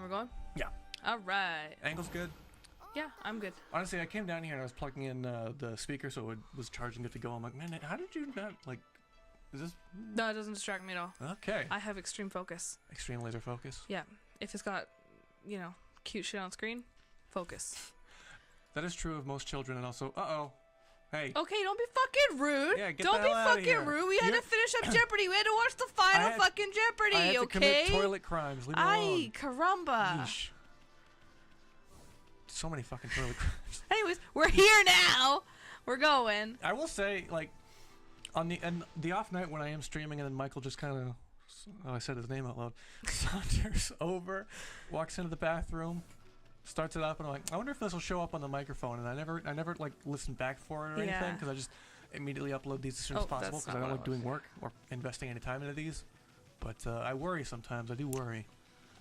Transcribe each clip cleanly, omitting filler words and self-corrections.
we're going? Yeah. All right. Angle's good. Yeah, I'm good. Honestly, I came down here and I was plugging in the speaker so it was charging it to go. I'm like, man, how did you not, like, is this... No, it doesn't distract me at all. Okay. I have extreme focus. Extreme laser focus. Yeah. If it's got, you know, cute shit on screen, focus. That is true of most children, and also, hey. Okay, don't be fucking rude. Yeah, get don't the be hell outta fucking here. rude. We had to finish up Jeopardy. We had to watch the final fucking Jeopardy, I had to okay? commit toilet crimes. Leave me alone. Ay, caramba. Yeesh. So many fucking toilet crimes. Anyways, we're here now. We're going. I will say, like, on the off night when I am streaming, and then Michael just kind of, I said his name out loud, saunters over, walks into the bathroom, starts it up, and I'm like, I wonder if this will show up on the microphone. And I never like listen back for it or anything, because I just immediately upload these as soon as possible, because I don't like doing work or investing any time into these. But I worry sometimes. I do worry.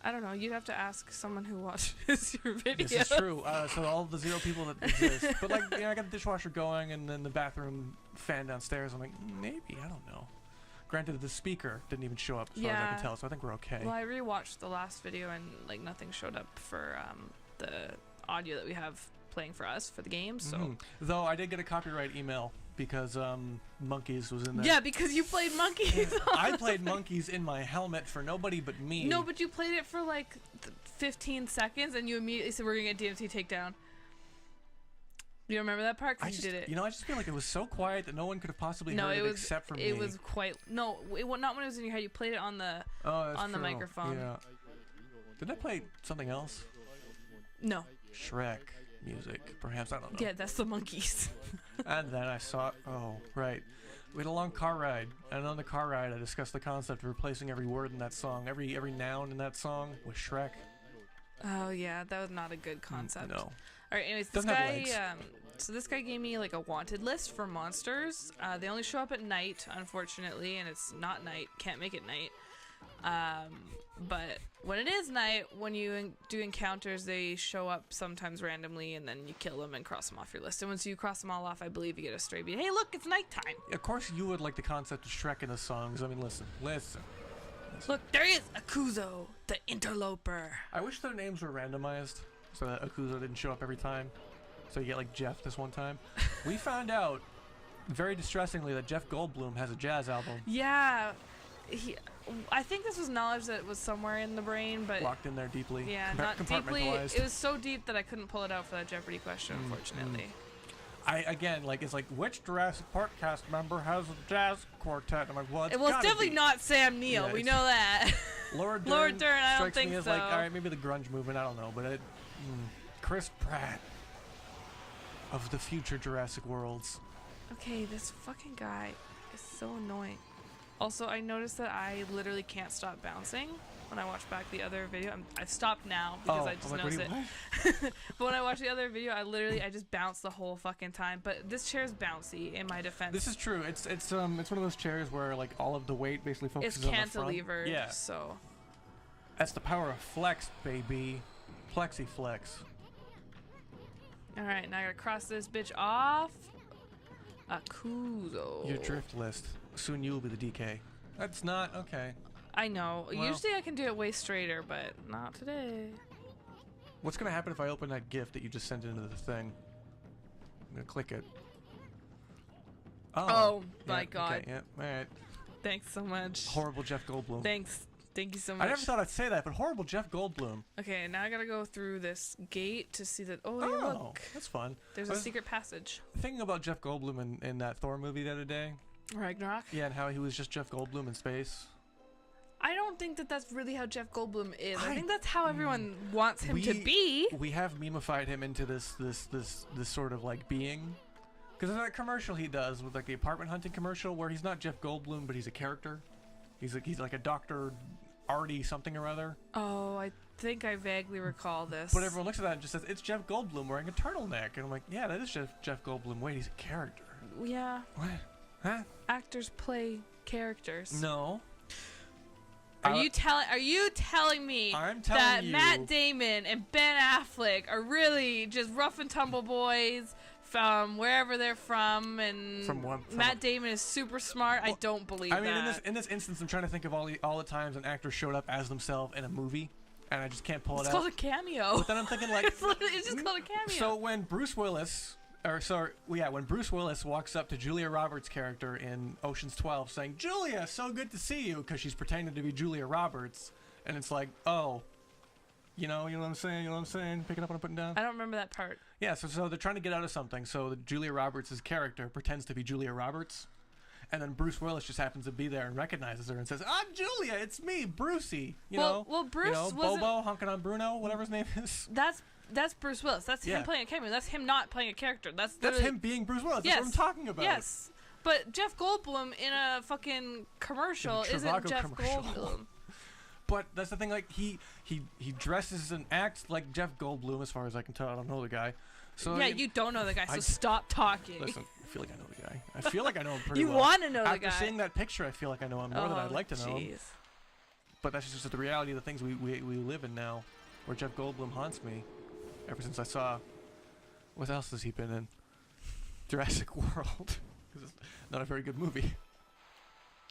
I don't know. You'd have to ask someone who watches your videos. This is true. So all the 0 people that exist. But like, I got the dishwasher going, and then the bathroom fan downstairs. I'm like, maybe, I don't know. Granted, the speaker didn't even show up as far as I can tell, so I think we're okay. Well, I rewatched the last video, and like nothing showed up for the audio that we have playing for us for the game. So, though I did get a copyright email because Monkeys was in there. Yeah, because you played Monkeys. I played Monkeys in my helmet for nobody but me. No, but you played it for like 15 seconds, and you immediately said we're gonna get DMT takedown. Do you remember that part? Because you did it. You know, I just feel like it was so quiet that no one could have possibly heard it except for me. It was quite... No, not when it was in your head. You played it on the the microphone. Yeah. Did I play something else? No. Shrek music, perhaps. I don't know. Yeah, that's the Monkeys. And then I saw... Oh, right. We had a long car ride, and on the car ride I discussed the concept of replacing every word in that song, every noun in that song with Shrek. Oh yeah, that was not a good concept. No. All right. Anyways, this guy. So this guy gave me like a wanted list for monsters. They only show up at night, unfortunately, and it's not night. Can't make it night. But when it is night, when you do encounters, they show up sometimes randomly, and then you kill them and cross them off your list. And once you cross them all off, I believe you get a stray beat. Hey, look, it's nighttime. Of course, you would like the concept of Shrek in the songs. I mean, listen. Look, there he is, Akuzo, the interloper. I wish their names were randomized so that Akuzo didn't show up every time. So you get like Jeff this one time. We found out, very distressingly, that Jeff Goldblum has a jazz album. Yeah. I think this was knowledge that was somewhere in the brain, but... Locked in there deeply. Yeah, not deeply. It was so deep that I couldn't pull it out for that Jeopardy question, unfortunately. It's like, which Jurassic Park cast member has a jazz quartet? I'm like, well, it's definitely not Sam Neill. Yeah, we know that. Laura Dern, I don't think me as so. Like, all right, maybe the grunge movement, I don't know, but Chris Pratt of the future Jurassic Worlds. Okay, this fucking guy is so annoying. Also, I noticed that I literally can't stop bouncing when I watch back the other video. I've stopped now because I just noticed it. But when I watch the other video, I just bounce the whole fucking time. But this chair is bouncy, in my defense. This is true. It's one of those chairs where like all of the weight basically focuses on the front. It's cantilevered. Yeah. So. That's the power of flex, baby. Plexi flex. All right, now I gotta cross this bitch off. Akuzo. Your drift list. Soon you will be the DK. That's not okay. I know. Well, usually I can do it way straighter, but not today. What's gonna happen if I open that GIF that you just sent into the thing? I'm gonna click it. Oh my god. Okay, yeah, alright. Thanks so much. Horrible Jeff Goldblum. Thanks. Thank you so much. I never thought I'd say that, but horrible Jeff Goldblum. Okay, now I gotta go through this gate to see that. Oh, hey, look. That's fun. There's a secret passage. Thinking about Jeff Goldblum in that Thor movie the other day. Ragnarok? Yeah, and how he was just Jeff Goldblum in space. I don't think that that's really how Jeff Goldblum is. I think that's how everyone wants him to be. We have memified him into this sort of like being. Because there's that commercial he does with like the apartment hunting commercial where he's not Jeff Goldblum, but he's a character. He's like a Dr. Artie something or other. Oh, I think I vaguely recall this. But everyone looks at that and just says, it's Jeff Goldblum wearing a turtleneck. And I'm like, yeah, that is Jeff Goldblum. Wait, he's a character. Yeah. What? Huh? Actors play characters. No. Are you telling me that Matt Damon and Ben Affleck are really just rough and tumble boys from wherever they're from, and Matt Damon is super smart? Well, I don't believe that. I mean, in this instance, I'm trying to think of all the times an actor showed up as themselves in a movie, and I just can't pull It's it called out. a cameo. But then I'm thinking like, It's just called a cameo. so when Bruce Willis, when Bruce Willis walks up to Julia Roberts' character in Ocean's 12 saying, "Julia, so good to see you," because she's pretending to be Julia Roberts, and it's like, oh, you know what I'm saying? Picking up what I'm putting down? I don't remember that part. Yeah, so they're trying to get out of something. So Julia Roberts' character pretends to be Julia Roberts, and then Bruce Willis just happens to be there and recognizes her and says, "Ah, Julia, it's me, Brucey." Well, Bruce wasn't... Bobo, honking on Bruno, whatever his name is. That's Bruce Willis. That's him playing a cameo. That's him not playing a character. That's him being Bruce Willis. Yes. That's what I'm talking about. Yes. But Jeff Goldblum in a fucking commercial isn't Jeff Goldblum. But that's the thing, like, he dresses and acts like Jeff Goldblum, as far as I can tell. I don't know the guy. So yeah, you don't know the guy, so stop talking. Listen, I feel like I know the guy. I feel like I know him pretty well. You want to know the guy. After seeing that picture, I feel like I know him more than I'd like to know him. But that's just the reality of the things we live in now, where Jeff Goldblum haunts me ever since I saw... What else has he been in? Jurassic World. It's not a very good movie.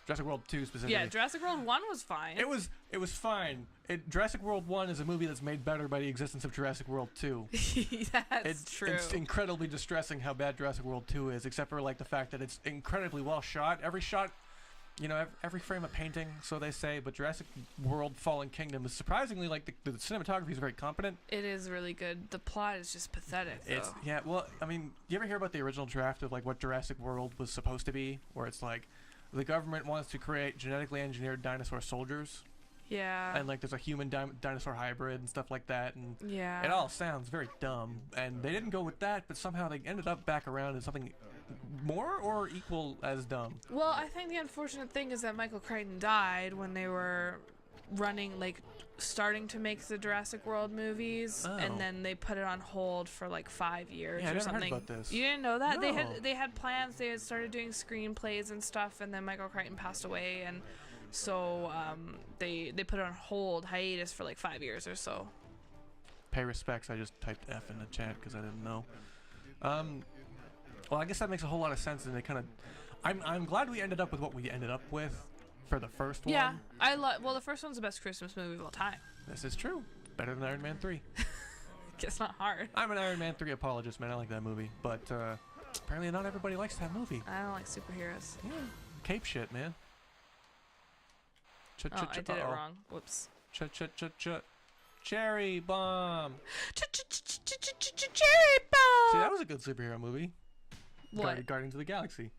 Jurassic World 2 specifically. Yeah, Jurassic World 1 was fine. It was fine. Jurassic World 1 is a movie that's made better by the existence of Jurassic World 2. That's true. It's incredibly distressing how bad Jurassic World 2 is, except for like the fact that it's incredibly well shot. Every shot, every frame a painting, so they say, but Jurassic World Fallen Kingdom is surprisingly, like, the cinematography is very competent. It is really good. The plot is just pathetic, though. Well, I mean, you ever hear about the original draft of, like, what Jurassic World was supposed to be? Where it's like, the government wants to create genetically engineered dinosaur soldiers. Yeah. And, like, there's a human dinosaur hybrid and stuff like that. And yeah. It all sounds very dumb. And they didn't go with that, but somehow they ended up back around in something more or equal as dumb. Well, I think the unfortunate thing is that Michael Crichton died when they were starting to make the Jurassic World movies, and then they put it on hold for like 5 years or something. Heard about this. You didn't know that? No. They had plans. They had started doing screenplays and stuff, and then Michael Crichton passed away, and so they put it on hold, hiatus for like 5 years or so. Pay respects. I just typed F in the chat because I didn't know. Well, I guess that makes a whole lot of sense, and it kind of. I'm glad we ended up with what we ended up with for the first one. Yeah, well, the first one's the best Christmas movie of all time. This is true. Better than Iron Man 3. It's not hard. I'm an Iron Man 3 apologist, man. I like that movie, but apparently not everybody likes that movie. I don't like superheroes. Yeah, cape shit, man. I did it wrong. Whoops. Cherry bomb. Cherry bomb. See, that was a good superhero movie. What? Guardians of the Galaxy.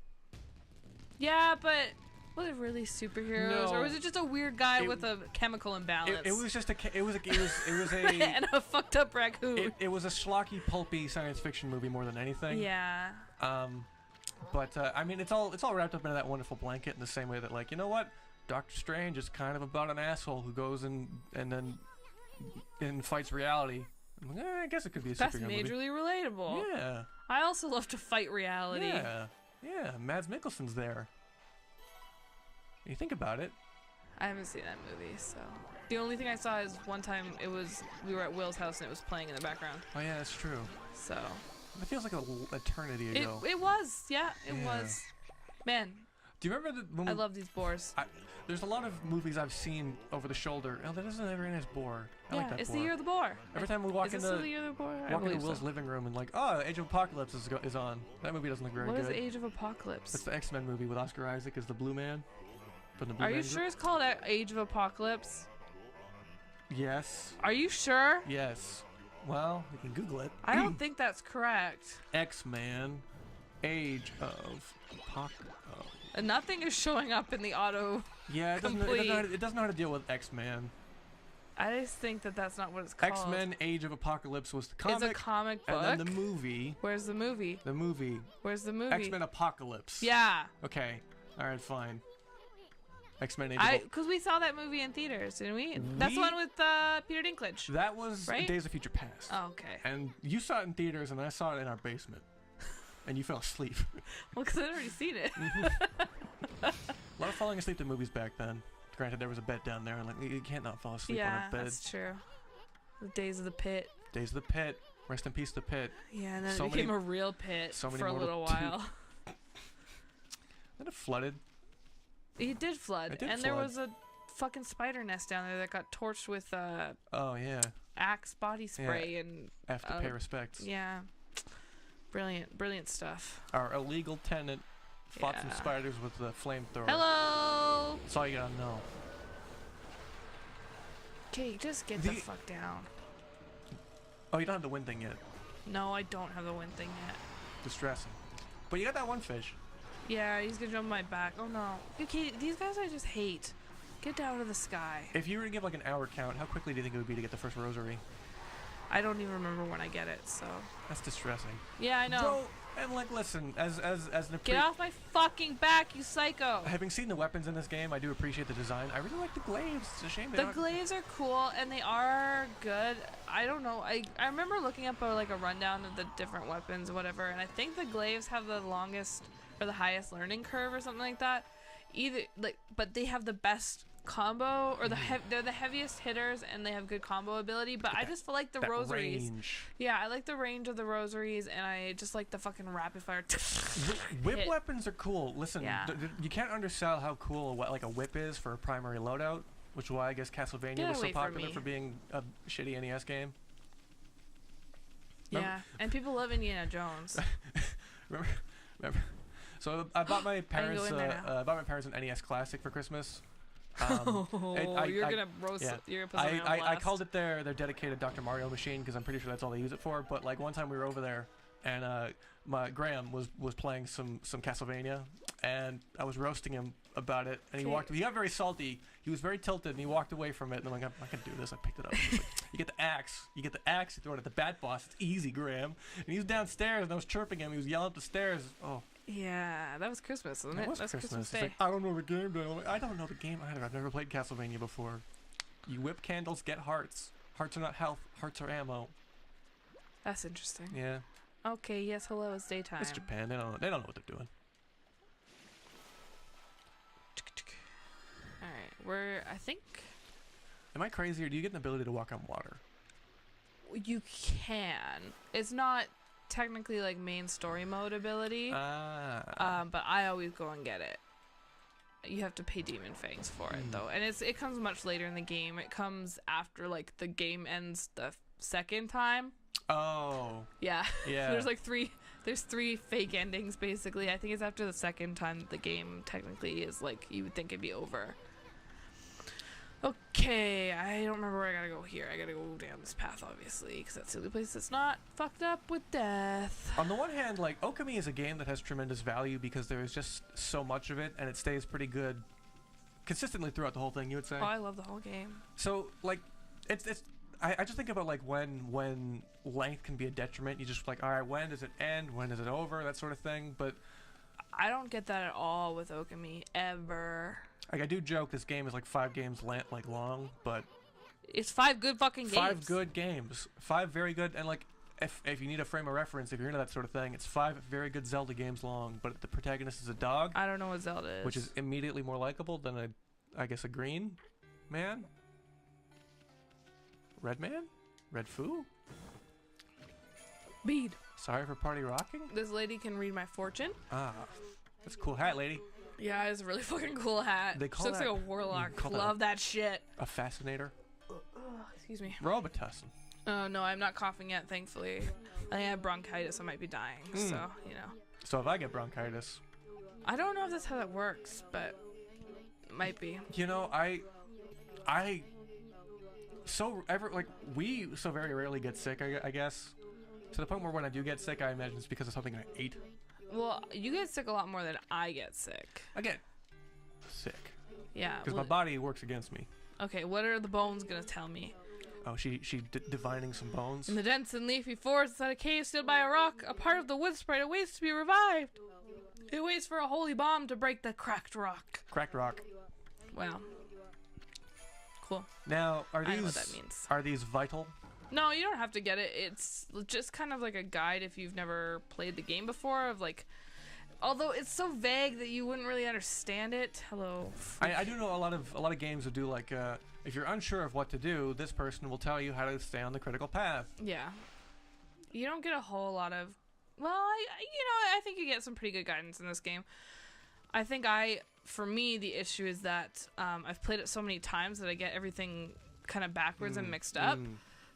Yeah, but was it really superheroes, or was it just a weird guy with a chemical imbalance? It was just it was a and a fucked up raccoon. It was a schlocky, pulpy science fiction movie more than anything. Yeah. But I mean, it's all wrapped up into that wonderful blanket in the same way that, like, you know what, Doctor Strange is kind of about an asshole who goes and fights reality. I'm like, I guess it could be a superhero movie. That's majorly relatable. Yeah. I also love to fight reality. Yeah. Mads Mikkelsen's there. You think about it. I haven't seen that movie, so the only thing I saw is one time we were at Will's house and it was playing in the background. Oh yeah, that's true. So it feels like an eternity ago. It was, it was. Man. Do you remember I love these boars. There's a lot of movies I've seen over the shoulder. Oh, that isn't a very nice boar. I like that it's boar. the Year of the Boar. Every time we walk into the Year of the Boar? Will's living room and like, oh, Age of Apocalypse is on. That movie doesn't look very good. What is Age of Apocalypse? It's the X-Men movie with Oscar Isaac as the Blue Man. From the Blue Are Man you sure it's called Age of Apocalypse? Yes. Are you sure? Yes. Well, you can Google it. I don't think that's correct. X-Men, Age of Apocalypse. Nothing is showing up in the auto. Yeah, it doesn't know how to deal with X-Men. I just think that's not what it's called. X-Men Age of Apocalypse was the comic. It's a comic book. And then the movie. Where's the movie? The movie. Where's the movie? X-Men Apocalypse. Yeah. Okay. All right, fine. X-Men Age of Apocalypse. Because we saw that movie in theaters, didn't we? That's the one with Peter Dinklage. That was right? Days of Future Past. Oh, okay. And you saw it in theaters, and I saw it in our basement. And you fell asleep. Well, because I'd already seen it. A lot of falling asleep to movies back then. Granted, there was a bed down there, and like you can't not fall asleep on a bed. Yeah, that's true. The Days of the Pit. Days of the Pit. Rest in peace, the Pit. Yeah, and then it became a real pit for a little while. Then it flooded. It did flood, and there was a fucking spider nest down there that got torched with Oh yeah. Axe body spray and Have to pay respects. yeah. Brilliant stuff. Our illegal tenant fought some spiders with the flamethrower. Hello. That's all you gotta know. Okay, just get the fuck down. Oh, you don't have the wind thing yet. No, I don't have the wind thing yet. Distressing. But you got that one fish. Yeah, he's gonna jump on my back. Oh no. Okay, these guys I just hate. Get down to the sky. If you were to give like an hour count, how quickly do you think it would be to get the first rosary? I don't even remember when I get it, so. That's distressing. Yeah, I know. Bro, and like, listen, as an get off my fucking back, you psycho! Having seen the weapons in this game, I do appreciate the design. I really like the glaives. It's a shame the glaives are cool and they are good. I don't know. I remember looking up a rundown of the different weapons or whatever, and I think the glaives have the longest or the highest learning curve or something like that. But they have the best combo, or they're the heaviest hitters and they have good combo ability, but I just feel like the rosaries range. Yeah, I like the range of the rosaries, and I just like the fucking rapid fire whip weapons are cool. Listen, yeah. You can't undersell how cool a whip is for a primary loadout, which is why I guess Castlevania was so popular for being a shitty NES game. Yeah, and people love Indiana Jones. remember so I bought my parents an NES Classic for Christmas. You're gonna roast. Yeah. You're gonna put I called it their dedicated Dr. Mario machine because I'm pretty sure that's all they use it for. But like one time we were over there, and my Graham was playing some Castlevania, and I was roasting him about it, and he got very salty. He was very tilted, and he walked away from it. And I'm like, I'm not gonna do this. I picked it up. Like, you get the axe. You throw it at the bat boss. It's easy, Graham. And he was downstairs, and I was chirping him. He was yelling up the stairs. Oh. Yeah, that was Christmas, wasn't it? That's Christmas Day. Like, I don't know the game. I don't know the game either. I've never played Castlevania before. You whip candles, get hearts. Hearts are not health. Hearts are ammo. That's interesting. Yeah. Okay. Yes. Hello. It's daytime. It's Japan. They don't know what they're doing. All right. I think. Am I crazy, or do you get an ability to walk on water? You can. It's not technically like main story mode ability, but I always go and get it. You have to pay Demon Fangs for it though, and it comes much later in the game. It comes after like the game ends the second time. Oh. Yeah. There's three fake endings basically. I think it's after the second time that the game technically is like you would think it'd be over. Okay, I don't remember where I gotta go here. I gotta go down this path, obviously, because that's the only place that's not fucked up with death. On the one hand, like, Okami is a game that has tremendous value because there is just so much of it, and it stays pretty good consistently throughout the whole thing, you would say? Oh, I love the whole game. So, like, I just think about, like, when length can be a detriment. You just, like, all right, when does it end? When is it over? That sort of thing, but... I don't get that at all with Okami, ever. Like, I do joke this game is like 5 games long, but it's 5 good fucking games. 5 good games, 5 very good, and like if you need a frame of reference, if you're into that sort of thing, it's 5 very good Zelda games long. But the protagonist is a dog. I don't know what Zelda is. Which is immediately more likable than I guess a green man, red man, red foo. Bead. Sorry for party rocking. This lady can read my fortune. Ah, that's a cool hat, lady. Yeah, it's a really fucking cool hat. She looks like a warlock. Love that shit. A fascinator. Excuse me. Robitussin. Oh no, I'm not coughing yet, thankfully. I think I have bronchitis. I might be dying. So you know. So if I get bronchitis, I don't know if that's how that works, but it might be. You know, we so very rarely get sick. I guess to the point where when I do get sick, I imagine it's because of something I ate. Well, you get sick a lot more than I get sick. I get sick. Yeah. Because my body works against me. Okay, what are the bones gonna tell me? Oh, she divining some bones. In the dense and leafy forest inside a cave sealed by a rock, a part of the wood sprite awaits to be revived. It waits for a holy bomb to break the cracked rock. Cracked rock. Wow. Cool. Now, I know what that means. Are these vital? No, you don't have to get it. It's just kind of like a guide if you've never played the game before of like, although it's so vague that you wouldn't really understand it. Hello. I do know a lot of games that do like if you're unsure of what to do, this person will tell you how to stay on the critical path. Yeah. You don't get a whole lot of, well, I think you get some pretty good guidance in this game. I think I for me, the issue is that I've played it so many times that I get everything kind of backwards and mixed up.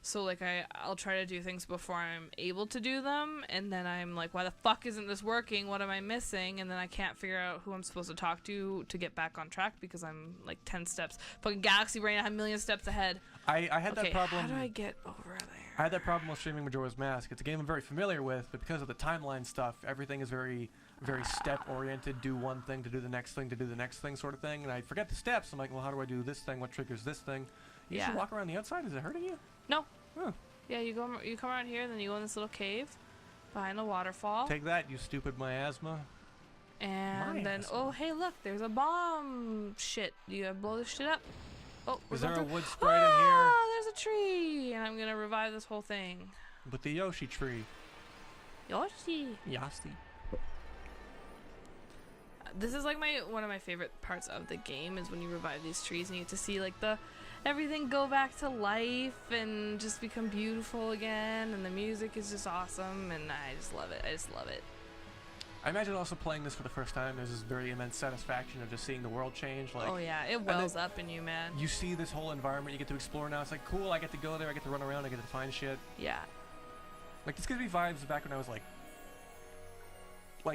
So like I'll try to do things before I'm able to do them, and then I'm like, why the fuck isn't this working? What am I missing? And then I can't figure out who I'm supposed to talk to get back on track because I'm like 10 steps. Fucking galaxy brain, I'm a million steps ahead. I had that problem. How do I get over there? I had that problem with streaming Majora's Mask. It's a game I'm very familiar with, but because of the timeline stuff, everything is very step oriented. Do one thing to do the next thing to do the next thing sort of thing, and I forget the steps. I'm like, well, how do I do this thing? What triggers this thing? You should walk around the outside. Is it hurting you? No. Huh. Yeah, you come around here, then you go in this little cave behind the waterfall. Take that, you stupid miasma. And then, oh, hey, look, there's a bomb shit. You gotta blow this shit up. Oh, is there a wood sprite in here? Oh, there's a tree. And I'm gonna revive this whole thing. With the Yoshi tree. Yoshi. Yasti. This is like one of my favorite parts of the game is when you revive these trees and you get to see like everything go back to life and just become beautiful again, and the music is just awesome, and I just love it. I imagine also playing this for the first time, there's this very immense satisfaction of just seeing the world change. Like, oh yeah, it wells up in you, man. You see this whole environment you get to explore now. It's like, cool, I get to go there, I get to run around, I get to find shit. Yeah. Like, this gives me vibes back when I was like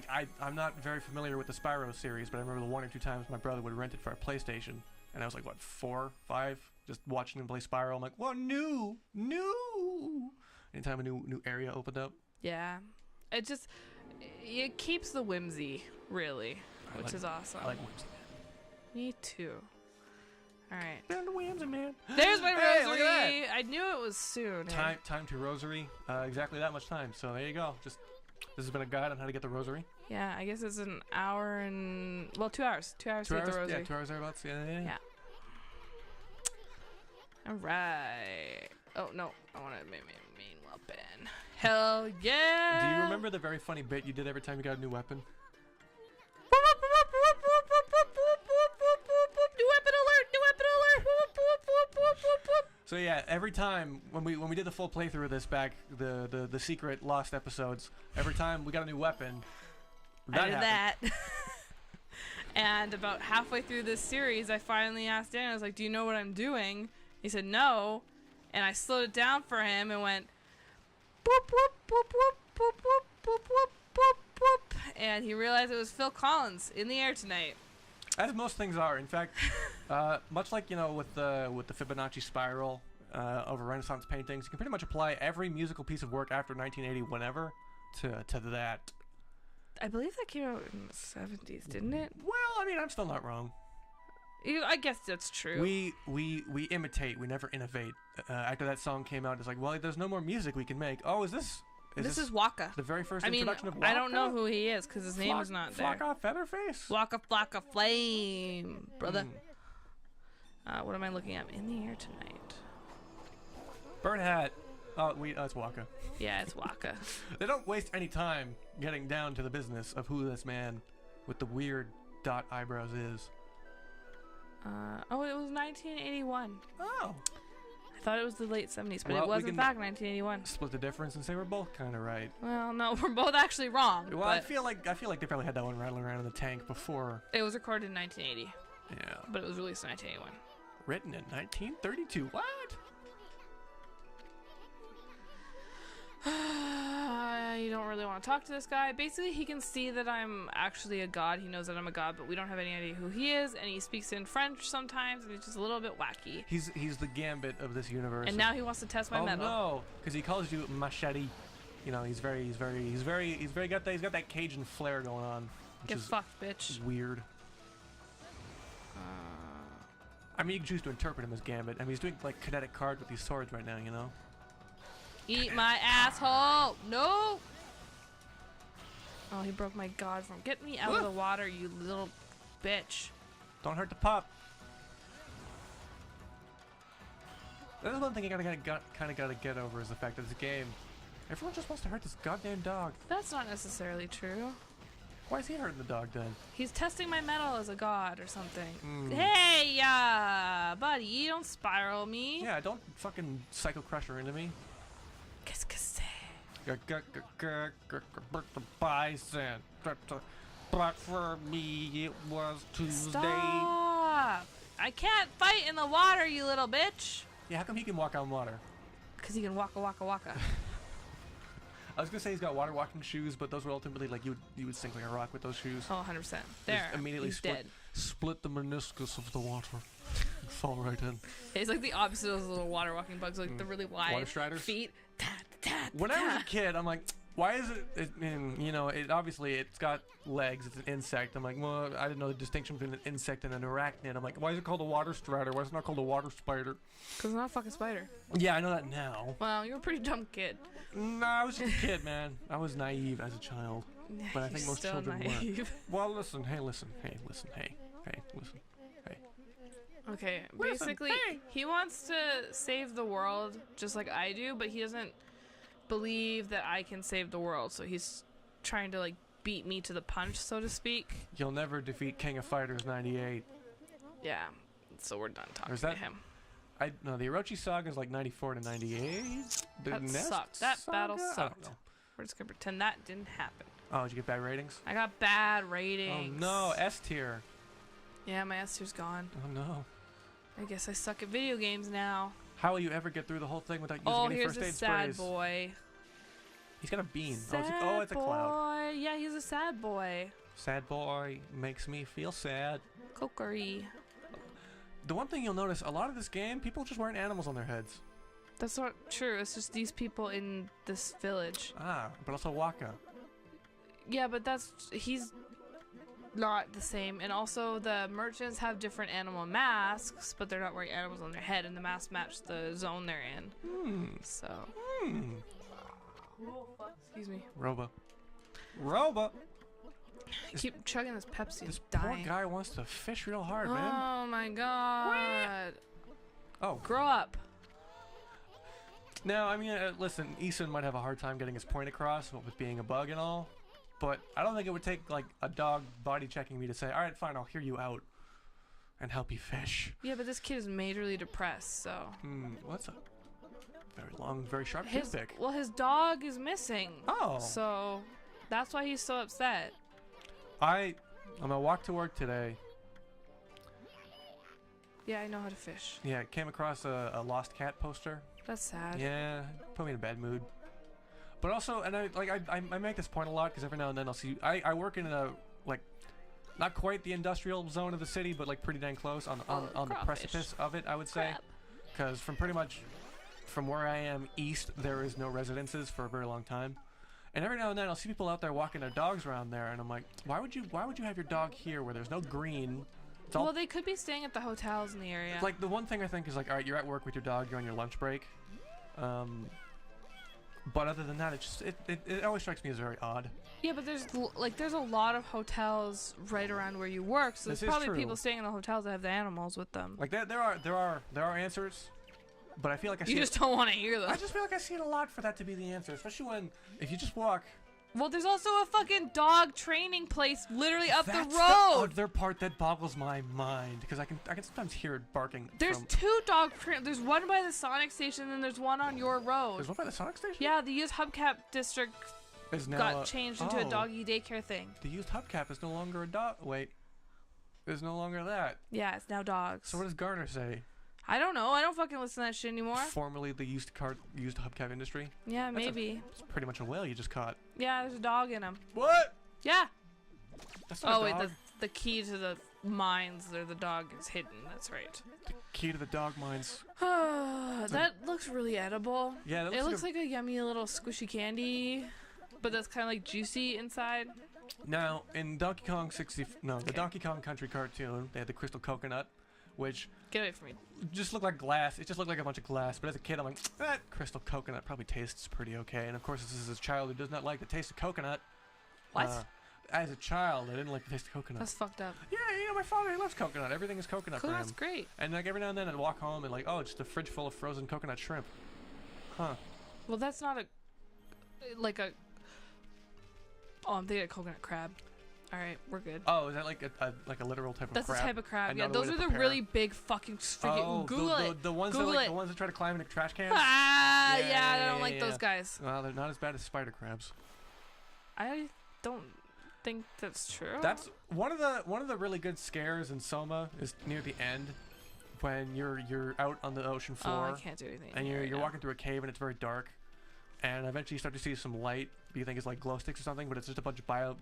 I'm not very familiar with the Spyro series, but I remember the 1 or 2 times my brother would rent it for a PlayStation, and I was like, what, 4, 5? Just watching him play Spyro, I'm like, well, new. Anytime a new area opened up. Yeah. It keeps the whimsy, really, which is awesome. I like whimsy. Me too. All right. There's the whimsy, man. There's my hey, rosary. Look at that. I knew it was soon. Time to rosary. Exactly that much time. So there you go. This has been a guide on how to get the rosary. Yeah, I guess it's an hour and 2 hours. 2 hours to get the rosary. Yeah, 2 hours thereabouts. Yeah. All right. Oh no, I want to main weapon. Hell yeah! Do you remember the very funny bit you did every time you got a new weapon? New weapon alert! New weapon alert! So yeah, every time when we did the full playthrough of this back, the secret lost episodes, every time we got a new weapon, I did that. And about halfway through this series, I finally asked Dan, I was like, do you know what I'm doing? He said no, and I slowed it down for him and went boop boop boop boop boop boop boop boop boop boop, and he realized it was Phil Collins in the air tonight. As most things are, in fact, much like with the Fibonacci spiral over Renaissance paintings, you can pretty much apply every musical piece of work after 1980, whenever, to that. I believe that came out in the 70s, didn't it? Well, I mean, I'm still not wrong. I guess that's true. We imitate, we never innovate. After that song came out, it's like, well, there's no more music we can make. Oh, is this? This is Waka. The very first introduction of Waka? I don't know who he is because his name is not there. Flocka Featherface? Flocka Flame, brother. What am I looking at? In the air tonight. Bird hat. Oh, it's Waka. Yeah, it's Waka. They don't waste any time getting down to the business of who this man with the weird dot eyebrows is. It was 1981. Oh. I thought it was the late 70s, but it was in fact 1981. Split the difference and say we're both kind of right. Well, no, we're both actually wrong. Well, I feel like they probably had that one rattling around in the tank before. It was recorded in 1980. Yeah. But it was released in 1981. Written in 1932. What? You don't really want to talk to this guy. Basically, he can see that I'm actually a god. He knows that I'm a god, but we don't have any idea who he is. And he speaks in French sometimes, and he's just a little bit wacky. He's the Gambit of this universe. And now he wants to test my metal. Oh no, because he calls you machete. He's very got that Cajun flair going on. Get fucked, bitch. Weird. I mean, you can choose to interpret him as Gambit. I mean, he's doing like kinetic cards with these swords right now. Eat my asshole! No! Oh, he broke my god form. Get me out of the water, you little bitch. Don't hurt the pup. That is one thing you kind of gotta get over is the fact that this game, everyone just wants to hurt this goddamn dog. That's not necessarily true. Why is he hurting the dog then? He's testing my metal as a god or something. Hey, buddy, you don't spiral me. Yeah, don't fucking Psycho Crusher into me. Qu'est-ce que c'est? Bison. But for me, it was Tuesday. Stop! I can't fight in the water, you little bitch. Yeah, how come he can walk on water? Because he can waka waka waka. I was gonna say he's got water walking shoes, but those were ultimately like you would sink like a rock with those shoes. Oh, 100%. There. Immediately he's dead. Split the meniscus of the water. Fall right in. It's like the opposite of those little water walking bugs, like the really wide water striders? feet. When I was a kid, I'm like, why is it? It obviously it's got legs. It's an insect. I'm like, well, I didn't know the distinction between an insect and an arachnid. I'm like, why is it called a water strider? Why is it not called a water spider? Because it's not a fucking spider. Yeah, I know that now. Well, you're a pretty dumb kid. No, I was just a kid, man. I was naive as a child. Yeah, But I think most still children naive. were. Well, listen. Listen. Okay, Listen, basically, hey. he wants to save the world just like I do, but he doesn't believe that I can save the world, so he's trying to, like, beat me to the punch, so to speak. You'll never defeat King of Fighters 98. Yeah, so we're done talking Is that- to him. No, the Orochi Saga is like 94 to 98. The That Nest sucked. That battle Saga? I don't sucked. know. We're just gonna pretend that didn't happen. Oh, did you get bad ratings? I got bad ratings. Oh no, S tier. Yeah, my S tier's gone. Oh no. I guess I suck at video games now. How will you ever get through the whole thing without using Oh, any here's first a aid sad sprays? boy. He's got a bean. Sad It's a cloud. boy. Yeah, he's a sad boy. Sad boy makes me feel sad. Kokory. The one thing you'll notice, a lot of this game, people just wearing animals on their heads. That's not true. It's just these people in this village. Ah, but also Waka. Yeah, but he's not the same. And also the merchants have different animal masks, but they're not wearing animals on their head, and the masks match the zone they're in. So. Excuse me. Roba. I keep chugging this Pepsi This and poor dying. guy wants to fish real hard, man. Oh my god. Oh. Grow up. Now, I mean, listen, Eason might have a hard time getting his point across with being a bug and all, but I don't think it would take, like, a dog body checking me to say, alright, fine, I'll hear you out and help you fish. Yeah, but this kid is majorly depressed, so. Well, that's a very long, very sharp His toothpick. dog is missing. Oh. So that's why he's so upset. I'm gonna walk to work today. Yeah, I know how to fish. Yeah, came across a lost cat poster. That's sad. Yeah, put me in a bad mood. But also, and I make this point a lot because every now and then I'll see. I work in a, like, not quite the industrial zone of the city, but like pretty dang close on the precipice of it, I would say. Because from where I am east, there is no residences for a very long time. And every now and then I'll see people out there walking their dogs around there, and I'm like, why would you have your dog here where there's no green? It's all, Well, they could be staying at the hotels in the area. like, the one thing I think is like, all right, you're at work with your dog, you're on your lunch break. But other than that, it always strikes me as very odd. Yeah, but there's a lot of hotels right around where you work, so This there's is probably true. people staying in the hotels that have the animals with them. Like there are answers, but I feel like I see You just don't want to hear them. I just feel like I see it a lot for that to be the answer, especially if you just walk. Well, there's also a fucking dog training place literally up the That's road. the other part that boggles my mind because I can sometimes hear it barking. There's two dog train. There's one by the Sonic station, and there's one on your road. There's one by the Sonic station. Yeah, the used hubcap district Is now got changed into a oh. doggy daycare thing. The used hubcap is no longer a dog. Wait, is no longer that. Yeah, it's now dogs. So what does Garner say? I don't know. I don't fucking listen to that shit anymore. Formerly the used hubcap industry. Yeah, maybe. It's pretty much a whale you just caught. Yeah, there's a dog in him. What? Yeah. That's not Oh a wait, dog. the key to the mines there, the dog is hidden. That's right. The key to the dog mines. That looks really edible. Yeah, that It looks looks like a yummy little squishy candy, but that's kind of like juicy inside. Now, in Donkey Kong the Donkey Kong Country cartoon, they had the crystal coconut, which Get away from me. just looked like glass. It just looked like a bunch of glass. But as a kid, I'm like, that crystal coconut probably tastes pretty okay. And of course, this is a child who does not like the taste of coconut. What? As a child, I didn't like the taste of coconut. That's fucked up. Yeah, my father, he loves coconut. Everything is coconut for Coconut's him. great. And like every now and then, I'd walk home and like, oh, just a fridge full of frozen coconut shrimp. Huh. Well, that's not Oh, I'm thinking of coconut crab. All right, we're good. Oh, is that like a literal type of crab? That's a type of crab. Yeah, Another way those to are the prepare. really big fucking freaking. Oh, Google it. the ones Google that it. the ones that try to climb into trash cans. Ah, Yeah, yeah, I yeah, don't like yeah. those guys. Well, they're not as bad as spider crabs. I don't. think that's true. That's one of the really good scares in Soma is near the end when you're out on the ocean floor. Oh, I can't do anything. And you're walking through a cave and it's very dark, and eventually you start to see some light. You think it's like glow sticks or something, but it's just a bunch of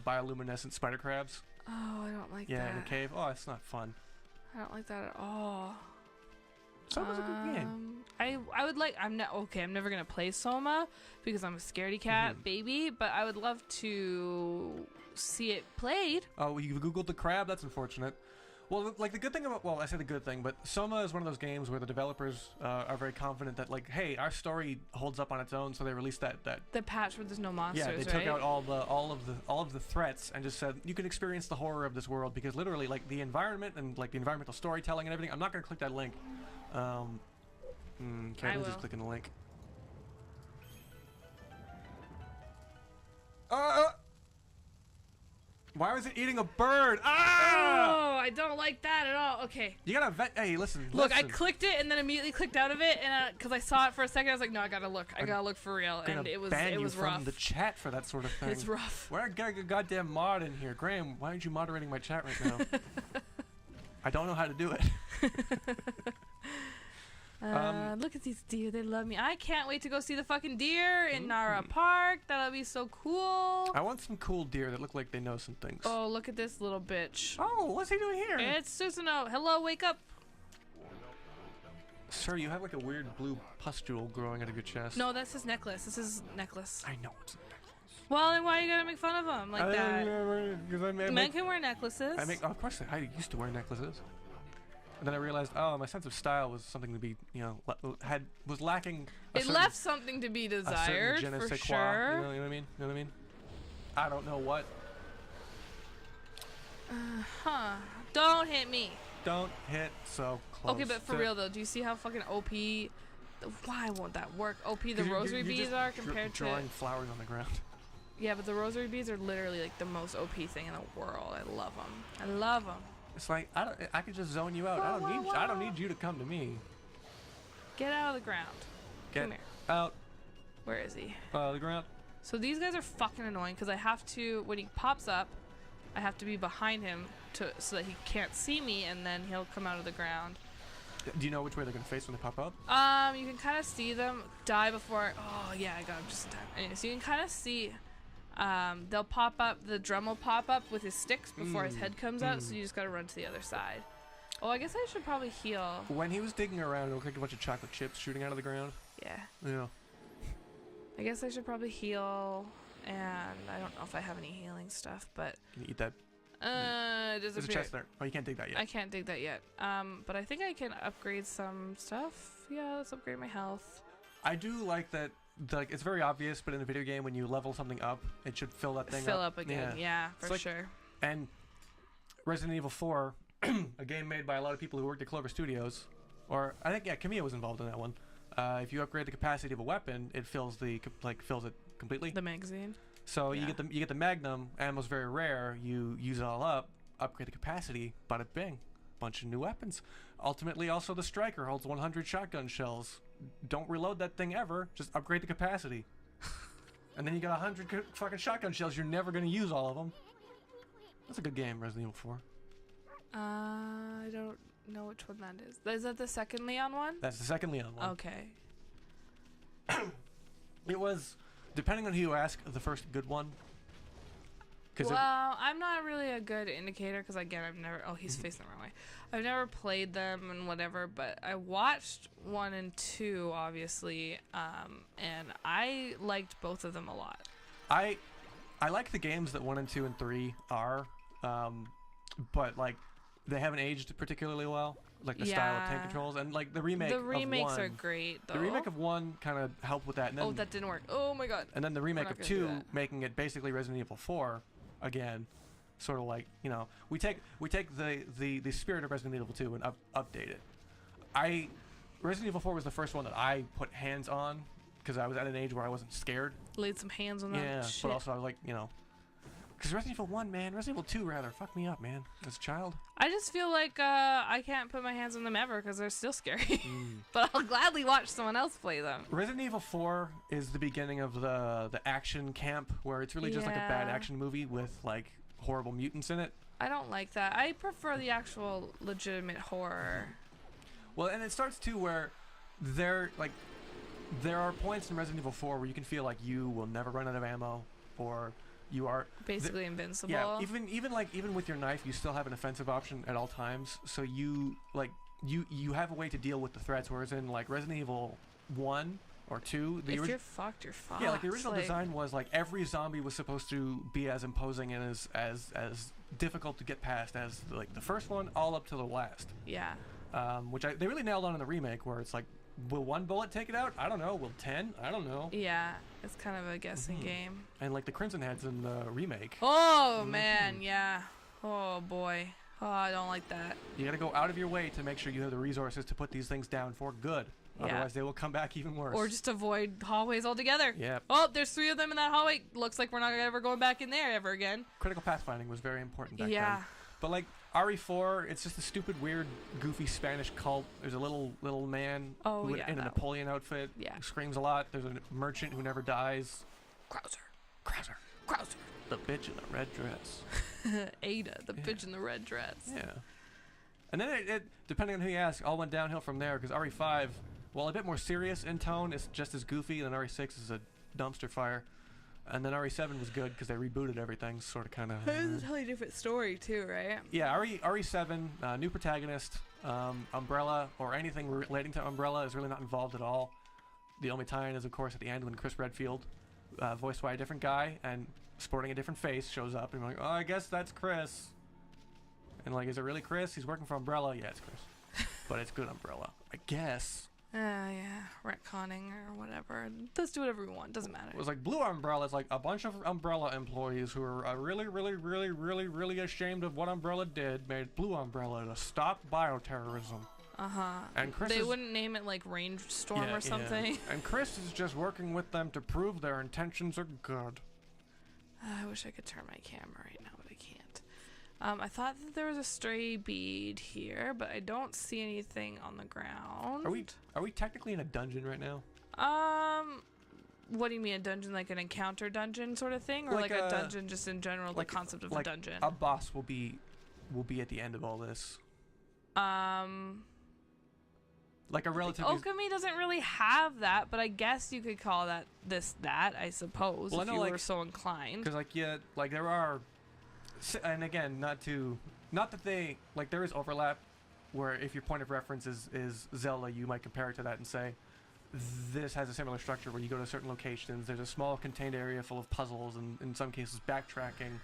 bioluminescent spider crabs. Oh, I don't like that. Yeah, in a cave. Oh, it's not fun. I don't like that at all. Soma's a good game. I would like. I'm never gonna play Soma because I'm a scaredy cat baby. But I would love to see it played. Oh, you googled the crab. That's unfortunate. Well, like the good thing about I say the good thing, but Soma is one of those games where the developers are very confident that like, hey, our story holds up on its own, so they released that the patch where there's no monsters. Yeah, they took out all of the threats and just said you can experience the horror of this world because literally like the environment and like the environmental storytelling and everything. I'm not gonna click that link. Okay, I'm just clicking the link. Why was it eating a bird? Oh, I don't like that at all. Okay. You gotta hey, listen. Look, I clicked it and then immediately clicked out of it, and because I saw it for a second, I was like, no, I gotta look. I gotta look for real, and it was rough. From the chat for that sort of thing. It's rough. Where I got a goddamn mod in here, Graham? Why aren't you moderating my chat right now? I don't know how to do it. Look at these deer. They love me. I can't wait to go see the fucking deer in Nara Park. That'll be so cool. I want some cool deer that look like they know some things. Oh, look at this little bitch. Oh, what's he doing here? It's Susanoo. Hello, wake up. Sir, you have like a weird blue pustule growing out of your chest. No, that's his necklace. This is necklace. I know it's a necklace. Well, then why are you gonna make fun of him like that? Men can wear necklaces. Of course, I used to wear necklaces. And then I realized, oh, my sense of style was something to be, was lacking. It left something to be desired, for sure. You know what I mean? You know what I mean? I don't know what. Don't hit me. Don't hit so close. Okay, but for real though, do you see how fucking OP? Why won't that work? OP the rosary beads are compared to drawing flowers on the ground. Yeah, but the rosary beads are literally like the most OP thing in the world. I love them. I love them. It's like I could just zone you out. I don't need you to come to me. Get out of the ground. Come here. Out. Where is he? The ground. So these guys are fucking annoying because I have to, when he pops up, I have to be behind him so that he can't see me, and then he'll come out of the ground. Do you know which way they're gonna face when they pop up? You can kind of see them die before. Oh yeah, I got him just in time. Anyway, so you can kind of see. They'll pop up. The drum will pop up with his sticks before his head comes out. So you just gotta run to the other side. Oh, I guess I should probably heal. When he was digging around, it looked like a bunch of chocolate chips shooting out of the ground. Yeah. Yeah. I guess I should probably heal, and I don't know if I have any healing stuff, but. Can you eat that? There's a chest there. Oh, you can't dig that yet. I can't dig that yet. But I think I can upgrade some stuff. Yeah, let's upgrade my health. I do like that. Like it's very obvious, but in a video game, when you level something up, it should fill that thing up. Fill up again, yeah for sure. And Resident Evil 4, a game made by a lot of people who worked at Clover Studios, or I think Kamiya was involved in that one. If you upgrade the capacity of a weapon, it fills it completely. The magazine. So you get the Magnum, ammo's very rare. You use it all up, upgrade the capacity, bada bing, bunch of new weapons. Ultimately, also the Striker holds 100 shotgun shells. Don't reload that thing ever. Just upgrade the capacity, and then you got 100 fucking shotgun shells. You're never gonna use all of them. That's a good game, Resident Evil 4. I don't know which one that is. Is that the second Leon one? That's the second Leon one. Okay. It was, depending on who you ask, the first good one. Well, I'm not really a good indicator because again, I've never. Oh, he's facing the wrong way. I've never played them and whatever, but I watched 1 and 2 obviously, and I liked both of them a lot. I like the games that 1 and 2 and 3 are, but like they haven't aged particularly well. Like the style of tank controls and like the remake. The remakes of 1, are great though. The remake of 1 kind of helped with that. And then, that didn't work. Oh my god. And then the remake of 2, making it basically Resident Evil 4 again. Sort of like, we take the spirit of Resident Evil 2 and update it. Resident Evil 4 was the first one that I put hands on because I was at an age where I wasn't scared. Laid some hands on that shit. But also I was like, Because Resident Evil 1, man, Resident Evil 2 rather, fucked me up, man, as a child. I just feel like I can't put my hands on them ever because they're still scary. But I'll gladly watch someone else play them. Resident Evil 4 is the beginning of the action camp, where it's really just like a bad action movie with like horrible mutants in it. I don't like that. I prefer the actual legitimate horror. Well, and it starts too where there are points in Resident Evil 4 where you can feel like you will never run out of ammo, or you are basically invincible. Yeah, even with your knife, you still have an offensive option at all times. So you have a way to deal with the threats. Whereas in like Resident Evil 1 or 2, if you're fucked, you're fucked. Yeah, like the original design was like every zombie was supposed to be as imposing and as difficult to get past as like the first one, all up to the last. Yeah. Which they really nailed on in the remake, where it's like, will one bullet take it out? I don't know. Will 10? I don't know. Yeah, it's kind of a guessing game. And like the Crimson Heads in the remake. Oh man, yeah. Oh boy. Oh, I don't like that. You gotta go out of your way to make sure you have the resources to put these things down for good. Yeah. Otherwise, they will come back even worse. Or just avoid hallways altogether. Yeah. Oh, there's 3 of them in that hallway. Looks like we're not ever going back in there ever again. Critical pathfinding was very important back then. Yeah. But like RE4, it's just a stupid, weird, goofy Spanish cult. There's a little man in a Napoleon outfit who screams a lot. There's a merchant who never dies. Krauser. The bitch in the red dress. Ada, the bitch in the red dress. Yeah. And then it depending on who you ask, all went downhill from there, because RE5, while a bit more serious in tone, is just as goofy, and then RE6 is a dumpster fire. And then RE7 was good because they rebooted everything, sort of kind of. It's a totally different story too, right? Yeah, RE7, new protagonist, Umbrella, or anything relating to Umbrella is really not involved at all. The only tie-in is, of course, at the end when Chris Redfield, voiced by a different guy and sporting a different face, shows up, and you're like, oh, I guess that's Chris. And like, is it really Chris? He's working for Umbrella. Yeah, it's Chris, but it's good Umbrella, I guess. Yeah, retconning or whatever. Let's do whatever we want. Doesn't matter. It was like Blue Umbrella. It's like a bunch of Umbrella employees who are really ashamed of what Umbrella did, made Blue Umbrella to stop bioterrorism. And Chris they wouldn't name it like Rainstorm or something. Yeah. And Chris is just working with them to prove their intentions are good. I wish I could turn my camera right now, but I can't. I thought that there was a stray bead here, but I don't see anything on the ground. Are we technically in a dungeon right now? What do you mean, a dungeon, like an encounter dungeon sort of thing, or like a dungeon just in general, the concept of a dungeon? A boss will be at the end of all this. Like a relatively. Okami doesn't really have that, but I guess you could call that that, I suppose, if you were so inclined. Because there are. And again, not that they there is overlap, where if your point of reference is Zelda, you might compare it to that and say, this has a similar structure where you go to certain locations. There's a small contained area full of puzzles and in some cases backtracking,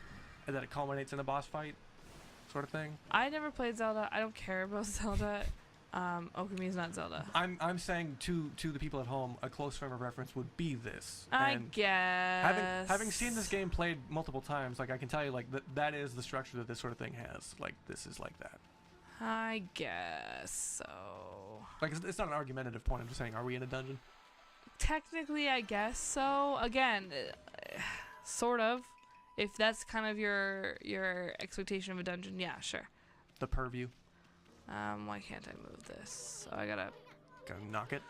and then it culminates in a boss fight, sort of thing. I never played Zelda. I don't care about Zelda. Okami is not Zelda. I'm saying to the people at home, a close frame of reference would be this. I guess. Having seen this game played multiple times, I can tell you that is the structure that this sort of thing has. This is like that. I guess so. It's not an argumentative point. I'm just saying, are we in a dungeon? Technically, I guess so. Again, sort of. If that's kind of your expectation of a dungeon, yeah, sure. The purview. Why can't I move this? So I gotta knock it.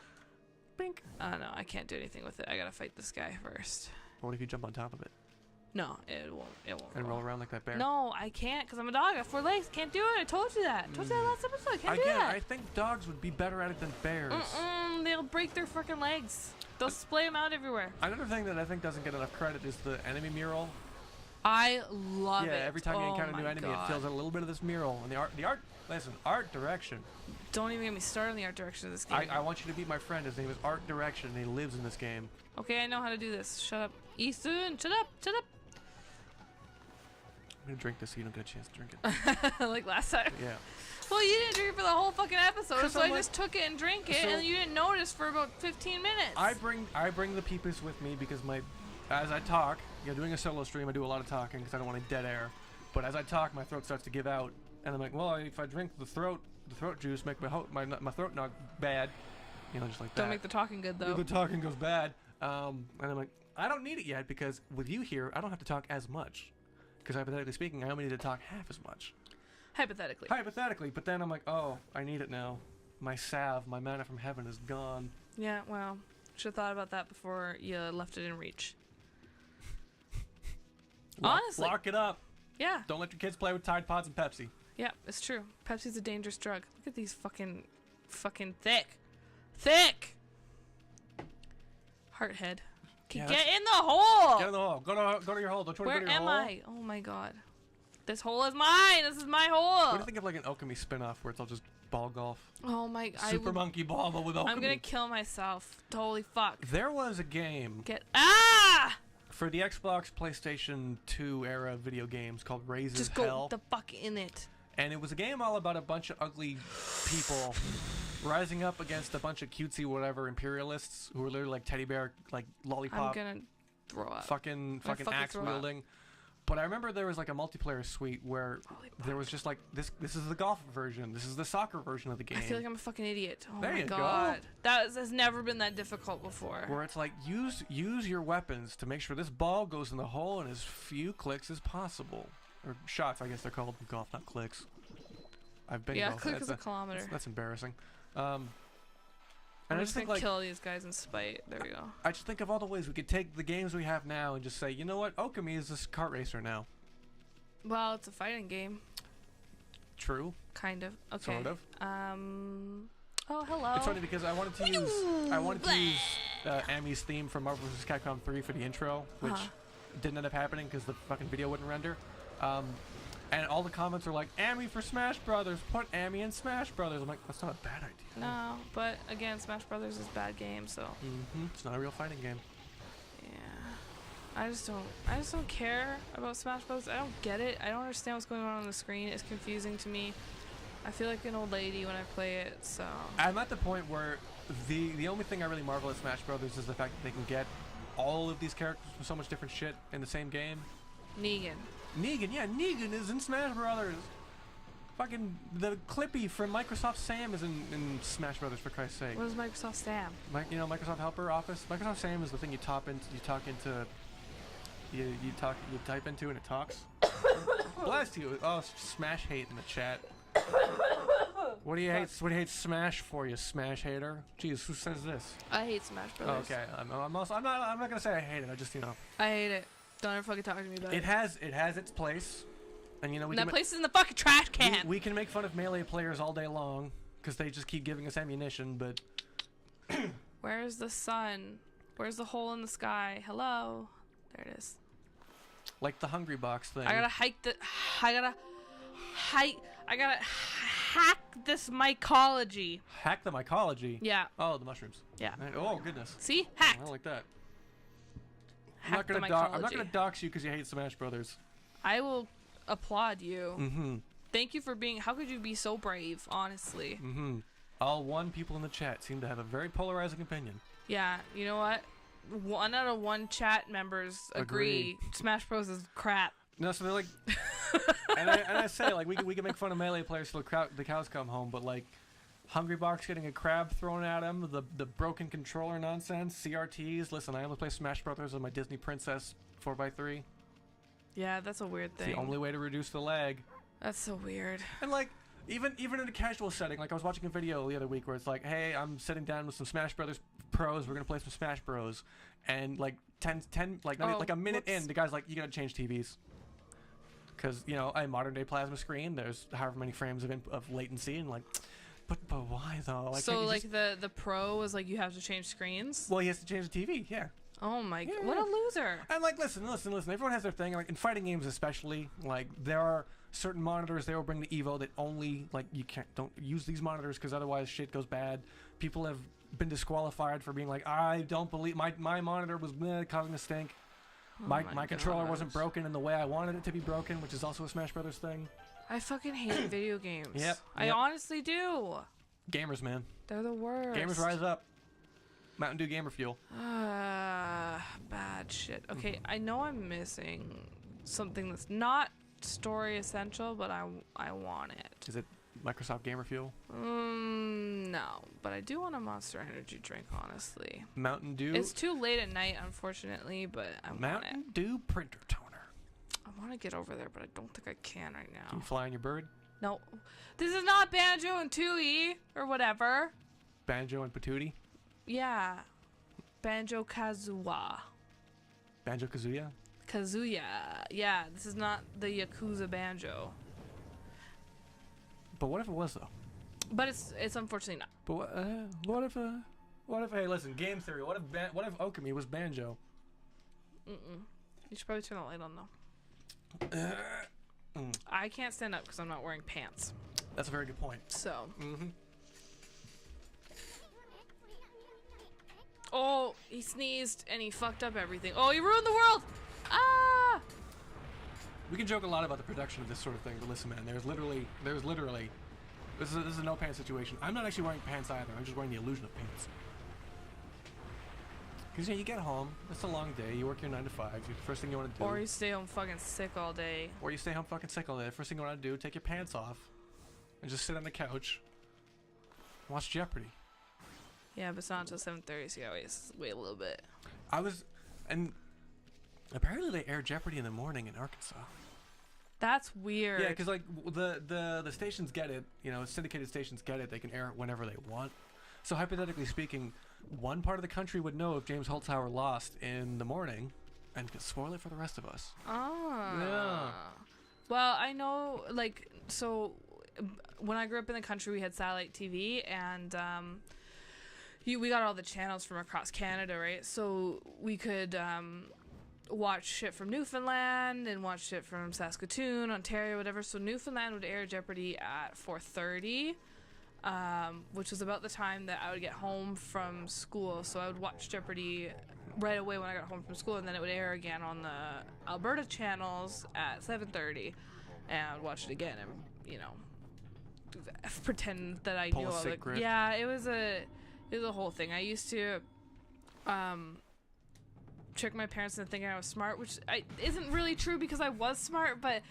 Bink. No, I can't do anything with it. I gotta fight this guy first. What if you jump on top of it? No, it won't. And roll around like that bear? No, I can't, because I'm a dog. I have 4 legs. Can't do it. I told you that. Told you that last episode. Can't do that. I think dogs would be better at it than bears. They'll break their freaking legs. They'll splay them out everywhere. Another thing that I think doesn't get enough credit is the enemy mural. I love it. Yeah, every time you encounter a new enemy, it fills out a little bit of this mural. And the art, listen, art direction. Don't even get me started on the art direction of this game. I want you to be my friend. His name is Art Direction, and he lives in this game. Okay, I know how to do this. Shut up. Easton, shut up. I'm going to drink this so you don't get a chance to drink it. Like last time? Yeah. Well, you didn't drink it for the whole fucking episode, so I just took it and drank it, and you didn't notice for about 15 minutes. I bring the peepers with me because as I talk, doing a solo stream, I do a lot of talking because I don't want any dead air. But as I talk, my throat starts to give out, and I'm like, well, if I drink the throat juice, make my throat not bad, just like that. Don't make the talking good though. The talking goes bad, and I'm like, I don't need it yet because with you here, I don't have to talk as much, because hypothetically speaking, I only need to talk half as much. Hypothetically. But then I'm like, oh, I need it now. My salve, my manna from heaven is gone. Yeah, well, should have thought about that before you left it in reach. Honestly. Lock it up. Yeah. Don't let your kids play with Tide Pods and Pepsi. Yeah, it's true. Pepsi's a dangerous drug. Look at these fucking thick. Hearthead. Yeah, Get in the hole. Get in the hole. Go to your hole. Don't try to go to your hole. Where am I? Oh my god. This hole is mine. This is my hole. What do you think of like an Okami spin-off where it's all just ball golf? Oh my god. Super Monkey Ball, but with Okami. I'm gonna kill myself. Holy fuck. There was a game for the Xbox, PlayStation 2 era video games called Raise Just Hell. go the fuck in it. And it was a game all about a bunch of ugly people rising up against a bunch of cutesy whatever imperialists who were literally like teddy bear, like lollipop. I'm gonna throw up. Fucking axe wielding. But I remember there was like a multiplayer suite where there was just like this is the golf version. This is the soccer version of the game. I feel like I'm a fucking idiot. Oh there my you god. That has never been that difficult before. Where it's like use your weapons to make sure this ball goes in the hole in as few clicks as possible. Or shots, I guess they're called in golf, not clicks. I've been golf. Click is a kilometer. That's embarrassing. I'm I just gonna kill these guys in spite. There we go. I just think of all the ways we could take the games we have now and just say, you know what, Okami is this kart racer now. Well, it's a fighting game. True. Kind of. Okay. Sort of. Oh, hello. It's funny because I wanted to use Ami's theme from Marvel vs. Capcom 3 for the intro, which didn't end up happening because the fucking video wouldn't render. And all the comments are like, Ami for Smash Brothers, put Ami in Smash Brothers. I'm like, that's not a bad idea. No, but again, Smash Brothers is a bad game, so. It's not a real fighting game. Yeah. I just don't care about Smash Brothers. I don't get it. I don't understand what's going on the screen. It's confusing to me. I feel like an old lady when I play it, so. I'm at the point where the only thing I really marvel at Smash Brothers is the fact that they can get all of these characters from so much different shit in the same game. Negan, yeah, Negan is in Smash Brothers. Fucking the Clippy from Microsoft Sam is in Smash Brothers, for Christ's sake. what is Microsoft Sam? Microsoft Helper Office. Microsoft Sam is the thing you type into, and it talks. Bless you. Oh, Smash hate in the chat. What do you hate? What do you hate Smash for, you Smash hater? Jeez, who says this? I hate Smash Brothers. Oh, okay, I'm not gonna say I hate it. I just I hate it. Don't ever fucking talk to me about it. It has its place, and that place is in the fucking trash can. We can make fun of melee players all day long because they just keep giving us ammunition, but where's the sun? Where's the hole in the sky? Hello, there it is. Like the Hungry Box thing. I gotta hack this mycology. Hack the mycology? Yeah. Oh, the mushrooms. Yeah. Oh, goodness. See? Hacked. I don't like that. I'm Hack not gonna dox you because you hate Smash Brothers. I will applaud you. Mm-hmm. Thank you for being. How could you be so brave? Honestly. Mm-hmm. All one people in the chat seem to have a very polarizing opinion. Yeah. You know what? 1 out of 1 chat members agree. Smash Bros is crap. No, so they're like, and I say like we can make fun of melee players till the cows come home, but like Hungry Box getting a crab thrown at him, the broken controller nonsense, CRTs. Listen, I only play Smash Brothers on my Disney Princess 4x3. Yeah, that's a weird thing. It's the only way to reduce the lag. That's so weird. And like, even in a casual setting, like I was watching a video the other week where it's like, hey, I'm sitting down with some Smash Brothers pros. We're gonna play some Smash Bros. And like 10 like a minute in, the guy's like, you gotta change TVs. Because a modern day plasma screen, there's however many frames of latency, and like, but why though? Like, so like the pro was like you have to change screens. Well, he has to change the TV. Yeah. Oh my god, what a loser! And like, listen. Everyone has their thing. Like in fighting games, especially, like there are certain monitors they will bring to Evo that only like don't use these monitors because otherwise shit goes bad. People have been disqualified for being like, I don't believe my monitor was causing a stink. Oh my controller wasn't broken in the way I wanted it to be broken, which is also a Smash Brothers thing. I fucking hate video games. Yep. I honestly do. Gamers, man. They're the worst. Gamers rise up. Mountain Dew Gamer Fuel. Bad shit. Okay, I know I'm missing something that's not story essential, but I want it. Is it Microsoft Gamer Fuel? No, but I do want a Monster Energy drink, honestly. Mountain Dew? It's too late at night, unfortunately, but I want it. Mountain Dew Printer Toner. I want to get over there, but I don't think I can right now. Can you fly on your bird? No. This is not Banjo and Tooie or whatever. Banjo and Patootie? Yeah. Banjo Kazooie. Banjo Kazooie? Kazuya. Yeah, this is not the Yakuza Banjo. But what if it was, though? But it's unfortunately not. But what if, hey, listen, game theory, what if Okami was Banjo? Mm-mm. You should probably turn the light on, though. I can't stand up because I'm not wearing pants. That's a very good point. So. Mm-hmm. Oh, he sneezed and he fucked up everything. Oh, he ruined the world! Ah! We can joke a lot about the production of this sort of thing, but listen, man, there's literally, this is a no pants situation. I'm not actually wearing pants either. I'm just wearing the illusion of pants. Because you get home, it's a long day. You work your 9 to 5. The first thing you want to do. Or you stay home fucking sick all day. Or you stay home fucking sick all day. The first thing you want to do, take your pants off, and just sit on the couch, watch Jeopardy. Yeah, but it's not until 7:30, so you gotta wait a little bit. And apparently they air Jeopardy in the morning in Arkansas. That's weird. Yeah, because like the stations get it, syndicated stations get it. They can air it whenever they want. So hypothetically speaking, one part of the country would know if James Holzhauer lost in the morning, and could spoil it for the rest of us. Oh. Yeah. Well, I know, so when I grew up in the country, we had satellite TV, and we got all the channels from across Canada, right? So we could watch shit from Newfoundland and watch shit from Saskatoon, Ontario, whatever. So Newfoundland would air Jeopardy at 4:30. Which was about the time that I would get home from school. So I would watch Jeopardy right away when I got home from school, and then it would air again on the Alberta channels at 7:30, and I would watch it again and pretend that I knew all the. Yeah, it was a whole thing. I used to trick my parents into thinking I was smart, which isn't really true because I was smart, but.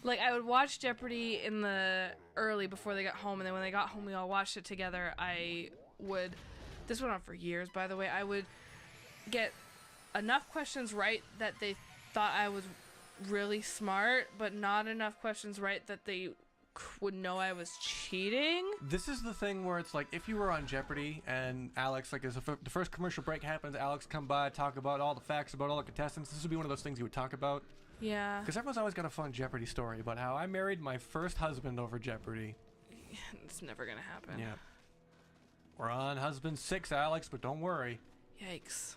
I would watch Jeopardy in the early before they got home, and then when they got home, we all watched it together. This went on for years, by the way, I would get enough questions right that they thought I was really smart, but not enough questions right that they would know I was cheating. This is the thing where it's like, if you were on Jeopardy and Alex, as the first commercial break happens, Alex come by, talk about all the facts about all the contestants, this would be one of those things you would talk about. Yeah. Because everyone's always got a fun Jeopardy story about how I married my first husband over Jeopardy. It's never gonna happen. Yeah. We're on husband 6, Alex, but don't worry. Yikes.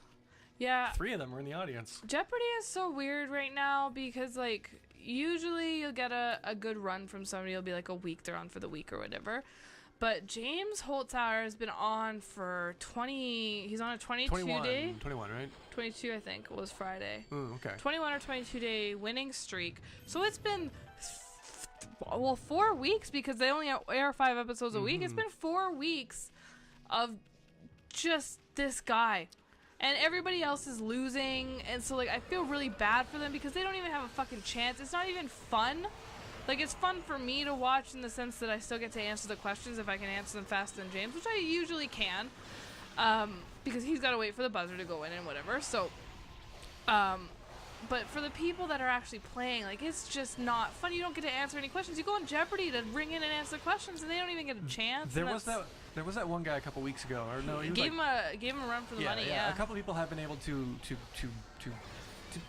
Yeah. 3 of them are in the audience. Jeopardy is so weird right now because, usually you'll get a good run from somebody. It'll be a week. They're on for the week or whatever. But James Holzhauer has been on for 20... He's on a 22-day... 21, right? 22, I think, was Friday. Ooh, okay. 21 or 22-day winning streak. So it's been... 4 weeks because they only air 5 episodes a week. It's been 4 weeks of just this guy. And everybody else is losing. And so, I feel really bad for them because they don't even have a fucking chance. It's not even fun. It's fun for me to watch in the sense that I still get to answer the questions if I can answer them faster than James, which I usually can, because he's got to wait for the buzzer to go in and whatever. So, but for the people that are actually playing, it's just not fun. You don't get to answer any questions. You go on Jeopardy to ring in and answer questions, and they don't even get a chance. There was that one guy a couple weeks ago, or no, he gave him a run for the money. Yeah, a couple people have been able to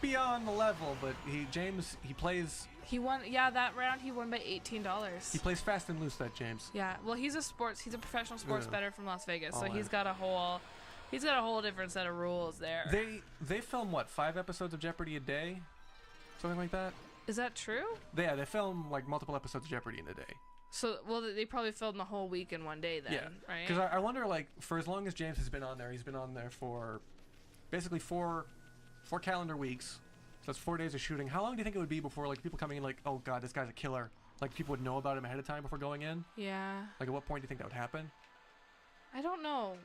be on the level, but James plays. He won, that round he won by $18. He plays fast and loose, that James. Yeah, well, he's a professional sports bettor from Las Vegas, so he's got a whole different set of rules there. They film 5 episodes of Jeopardy a day, something like that. Is that true? Yeah, they film multiple episodes of Jeopardy in a day. So, they probably filmed the whole week in one day then, right? Because I wonder, for as long as James has been on there, he's been on there for basically 4 calendar weeks. So that's 4 days of shooting. How long do you think it would be before people coming in oh god, this guy's a killer? People would know about him ahead of time before going in? Yeah. At what point do you think that would happen? I don't know.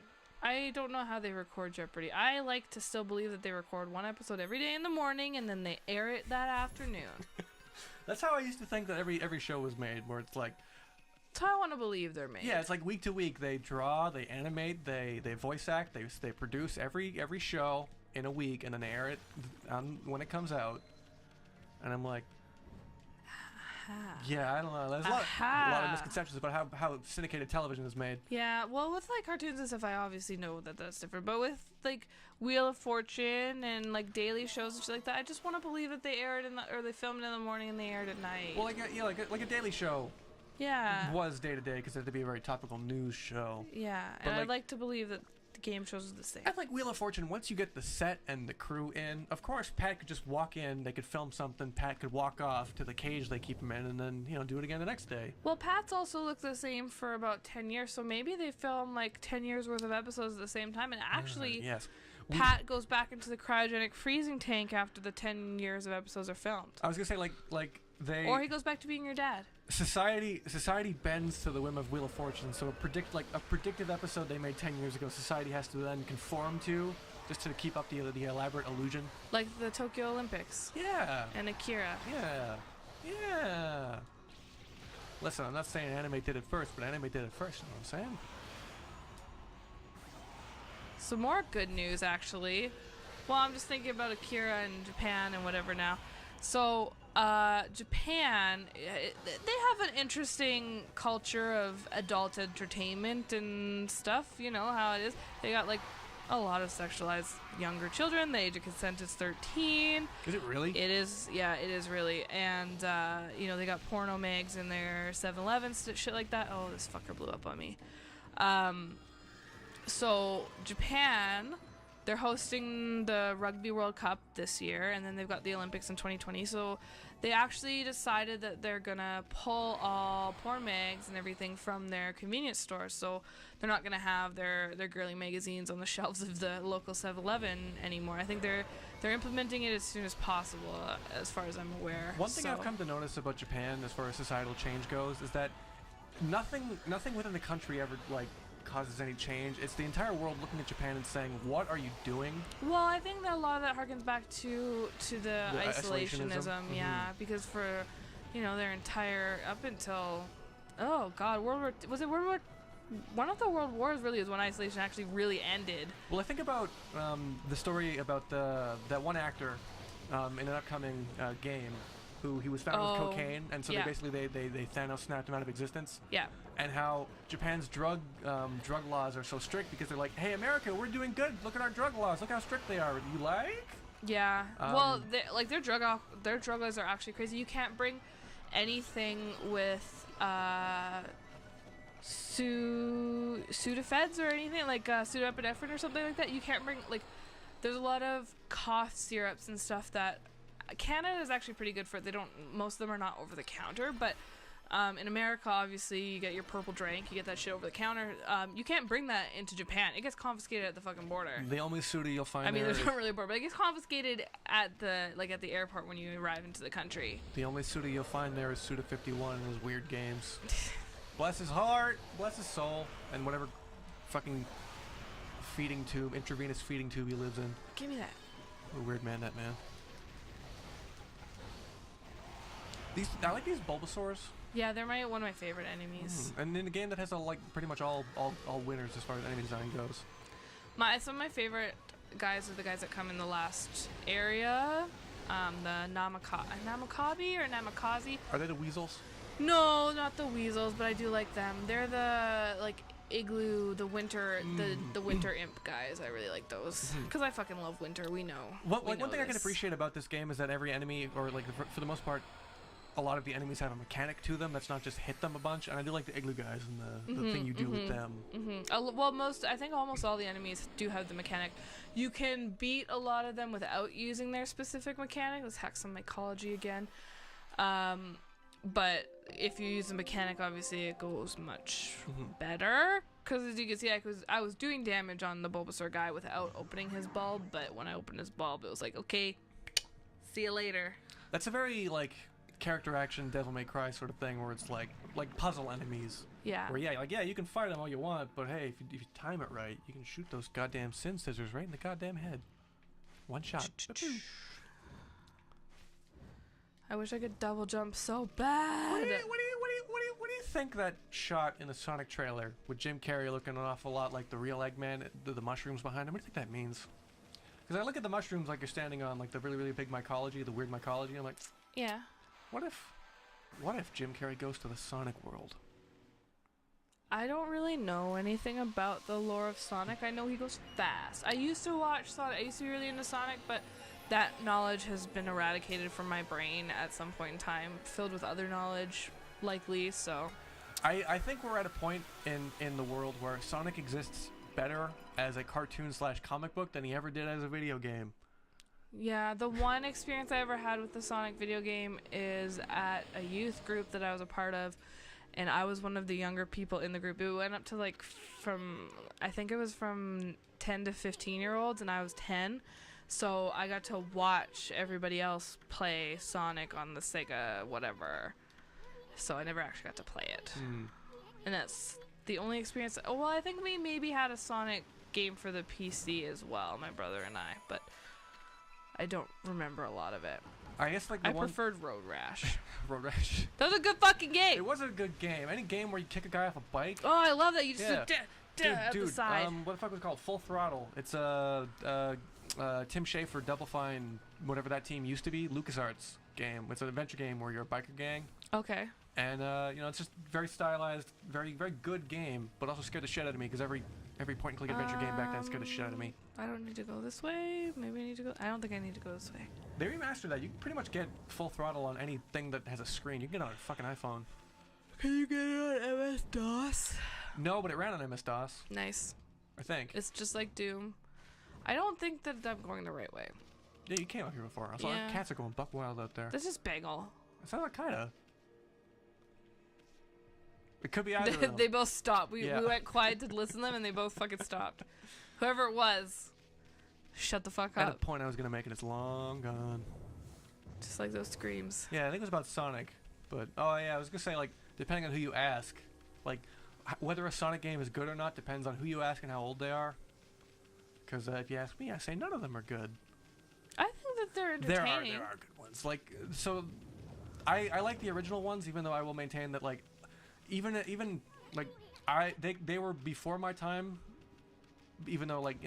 I don't know how they record Jeopardy. I like to still believe that they record 1 episode every day in the morning and then they air it that afternoon. That's how I used to think that every show was made, where it's that's how I want to believe they're made. Yeah, it's week to week. They draw, they animate, they voice act, they produce every show in a week, and then they air it when it comes out. And I'm Yeah, I don't know. There's a lot of misconceptions about how syndicated television is made. Yeah, well, with like cartoons and stuff, I obviously know that that's different. But with like Wheel of Fortune and like daily shows and shit like that, I just want to believe that they aired or they filmed in the morning and they aired at night. Well, like a daily show. Yeah. Was day to day because it had to be a very topical news show. Yeah, and I'd like to believe that the game shows are the same. And like Wheel of Fortune, once you get the set and the crew in, of course, Pat could just walk in, they could film something, Pat could walk off to the cage they keep him in, and then, do it again the next day. Well, Pat's also looked the same for about 10 years, so maybe they film like 10 years worth of episodes at the same time, and actually, yes. Pat goes back into the cryogenic freezing tank after the 10 years of episodes are filmed. I was gonna say, like they... Or he goes back to being your dad. Society bends to the whim of Wheel of Fortune, so a predictive episode they made 10 years ago, society has to then conform to, just to keep up the elaborate illusion. Like the Tokyo Olympics. Yeah. And Akira. Yeah. Listen, I'm not saying anime did it first, but anime did it first, you know what I'm saying? Some more good news, actually. Well, I'm just thinking about Akira and Japan and whatever now. So, Japan, they have an interesting culture of adult entertainment and stuff, you know how it is. They got like a lot of sexualized younger children. The age of consent is 13. Is it really? It is, yeah, it is really. And, they got porno mags in their 7-Eleven, shit like that. Oh, this fucker blew up on me. So, Japan, they're hosting the Rugby World Cup this year, and then they've got the Olympics in 2020. So they actually decided that they're gonna pull all porn mags and everything from their convenience stores. So they're not gonna have their girly magazines on the shelves of the local 7-Eleven anymore. I think they're implementing it as soon as possible, as far as I'm aware. One thing I've come to notice about Japan, as far as societal change goes, is that nothing within the country ever causes any change. It's the entire world looking at Japan and saying, "What are you doing?" Well, I think that a lot of that harkens back to the isolationism, yeah, because for their entire up until World War one of the world wars really is when isolation actually really ended. Well, I think about the story about that one actor in an upcoming game who he was found with cocaine, and so they Thanos snapped him out of existence. Yeah. And how Japan's drug laws are so strict because they're like, "Hey, America, we're doing good. Look at our drug laws. Look how strict they are. You like?" Yeah. Well, their drug laws are actually crazy. You can't bring anything with Sudafeds or anything like pseudoepinephrine or something like that. You can't bring there's a lot of cough syrups and stuff that Canada is actually pretty good for. Most of them are not over the counter, but in America, obviously, you get your purple drink, you get that shit over the counter. You can't bring that into Japan. It gets confiscated at the fucking border. The only soda you'll find there's not really a border, but it gets confiscated at the airport when you arrive into the country. The only soda you'll find there is Suda 51 in those weird games. Bless his heart, bless his soul, and whatever fucking intravenous feeding tube he lives in. Give me that. What a weird man, that man. I like these Bulbasaurs. Yeah, they're one of my favorite enemies. And in a game that has pretty much all winners as far as enemy design goes. Some of my favorite guys are the guys that come in the last area. The Namakabi or Namakaze. Are they the weasels? No, not the weasels, but I do like them. They're the igloo, the winter imp guys. I really like those because I fucking love winter. We know. One thing I can appreciate about this game is that every enemy, or for the most part, a lot of the enemies have a mechanic to them that's not just hit them a bunch, and I do like the igloo guys and the thing you do with them. I think almost all the enemies do have the mechanic. You can beat a lot of them without using their specific mechanic. Let's hack some mycology again. But if you use the mechanic, obviously it goes much better. Because as you can see, I was doing damage on the Bulbasaur guy without opening his bulb, but when I opened his bulb, it was like, okay, see you later. That's a very character action Devil May Cry sort of thing where it's like puzzle enemies. Yeah. Where you can fire them all you want, but hey, if you time it right, you can shoot those goddamn sin scissors right in the goddamn head. One shot. I wish I could double jump so bad. What do you think that shot in the Sonic trailer with Jim Carrey looking an awful lot like the real Eggman, the mushrooms behind him? What do you think that means? Because I look at the mushrooms like you're standing on the really, really big mycology, the weird mycology. I'm like, yeah. What if What if Jim Carrey goes to the Sonic world? I don't really know anything about the lore of Sonic. I know he goes fast. I used to watch Sonic. I used to be really into Sonic, but that knowledge has been eradicated from my brain at some point in time, filled with other knowledge, likely, so... I think we're at a point in the world where Sonic exists better as a cartoon/comic book than he ever did as a video game. Yeah, the one experience I ever had with the Sonic video game is at a youth group that I was a part of, and I was one of the younger people in the group. It went up to like I think it was from 10 to 15-year-olds, and I was 10. So I got to watch everybody else play Sonic on the Sega whatever. So I never actually got to play it. And that's the only experience. Oh, well, I think we maybe had a Sonic game for the PC as well, my brother and I, but I don't remember a lot of it. I guess like I preferred Road Rash. Road Rash. That was a good fucking game. It was a good game. Any game where you kick a guy off a bike. Oh, I love that. You just at dude, the side. what the fuck was it called? Full Throttle. It's Tim Schafer, Double Fine, whatever that team used to be, LucasArts game. It's an adventure game where you're a biker gang. Okay. And it's just very stylized, very very good game, but also scared the shit out of me because every point and click adventure game back then scared the shit out of me. I don't need to go this way. Maybe I need to go. I don't think I need to go this way. They remastered that. You can pretty much get Full Throttle on anything that has a screen. You can get it on a fucking iPhone. Can you get it on MS-DOS? No, but it ran on MS-DOS. Nice. I think. It's just like Doom. I don't think that I'm going the right way. Yeah, you came up here before. I saw cats are going buck wild out there. This is Bagel. It sounds like kinda. It could be either of them. They both stopped. We went quiet to listen to them, and they both fucking stopped. Whoever it was, shut the fuck up. At a point I was gonna make it, it's long gone. Just like those screams. Yeah, I think it was about Sonic, but I was gonna say like depending on who you ask, like whether a Sonic game is good or not depends on who you ask and how old they are. Because if you ask me, I say none of them are good. I think that they're entertaining. There are good ones. Like so, I like the original ones, even though I will maintain that like. Even like they were before my time, even though like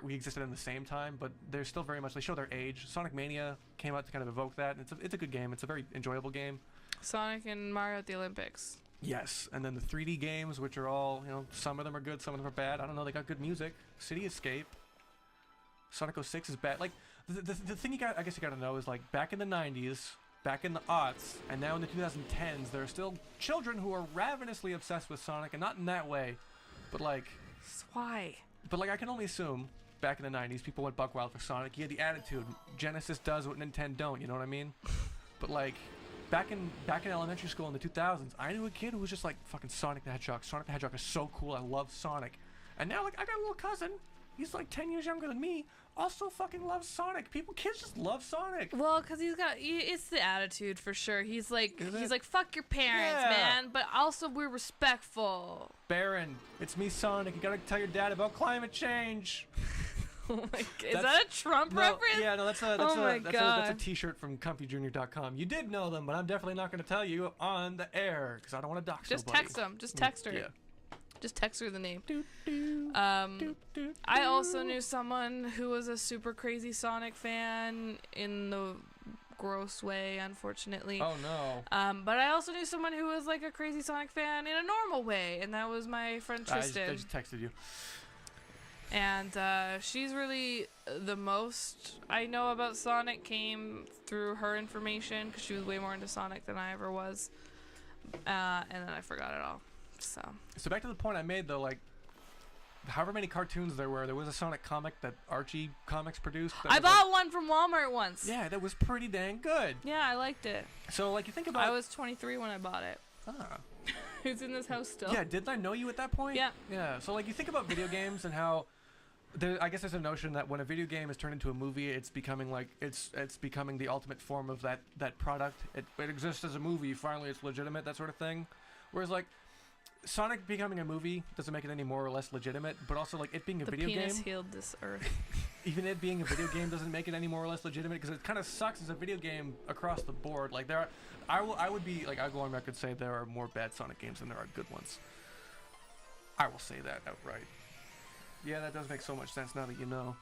we existed in the same time, but they're still very much, they show their age. Sonic Mania came out to kind of evoke that, and it's a good game. It's a very enjoyable game. Sonic and Mario at the Olympics. Yes, and then the 3D games, which are all some of them are good, some of them are bad. I don't know. They got good music. City Escape. Sonic 06 is bad. Like the thing I guess you got to know is like back in the 90s. Back in the aughts, and now in the 2010s, there are still children who are ravenously obsessed with Sonic, and not in that way, but like... Why? But like, I can only assume, back in the 90s, people went buck wild for Sonic. You had the attitude, Genesis does what Nintendo don't, you know what I mean? But like, back in elementary school in the 2000s, I knew a kid who was just like, fucking Sonic the Hedgehog. Sonic the Hedgehog is so cool, I love Sonic. And now, like, I got a little cousin, he's like 10 years younger than me, also fucking loves Sonic. Kids just love Sonic. Well, because it's the attitude for sure. He's like, fuck your parents, Yeah. man, but also we're respectful. Baron, it's me, Sonic. You gotta tell your dad about climate change. Oh my God. Is that a Trump reference? Yeah, no, that's a t-shirt from ComfyJunior.com. You did know them, but I'm definitely not going to tell you on the air because I don't want to dox Just nobody. text them. Just text her. Yeah. Just text her the name. I also knew someone who was a super crazy Sonic fan in the gross way, unfortunately. Oh no. But I also knew someone who was like a crazy Sonic fan in a normal way, and that was my friend Tristan. I just texted you. And she's really the most I know about Sonic came through her information because she was way more into Sonic than I ever was. And then I forgot it all. So back to the point I made though, like however many cartoons there was a Sonic comic that Archie Comics produced. I bought one from Walmart once. Yeah, that was pretty dang good. Yeah, I liked it. So like you think about I was 23 when I bought it. It's in this house still. Yeah, didn't I know you at that point? Yeah. Yeah, so like you think about video games and how I guess there's a notion that when a video game is turned into a movie, it's becoming like it's becoming the ultimate form of that product. It exists as a movie, finally it's legitimate, that sort of thing. Whereas like Sonic becoming a movie doesn't make it any more or less legitimate, but also like it being a video game. The penis healed this earth. Even it being a video game doesn't make it any more or less legitimate because it kind of sucks as a video game across the board. Like I would be like, I go on record say there are more bad Sonic games than there are good ones. I will say that outright. Yeah, that does make so much sense now that you know.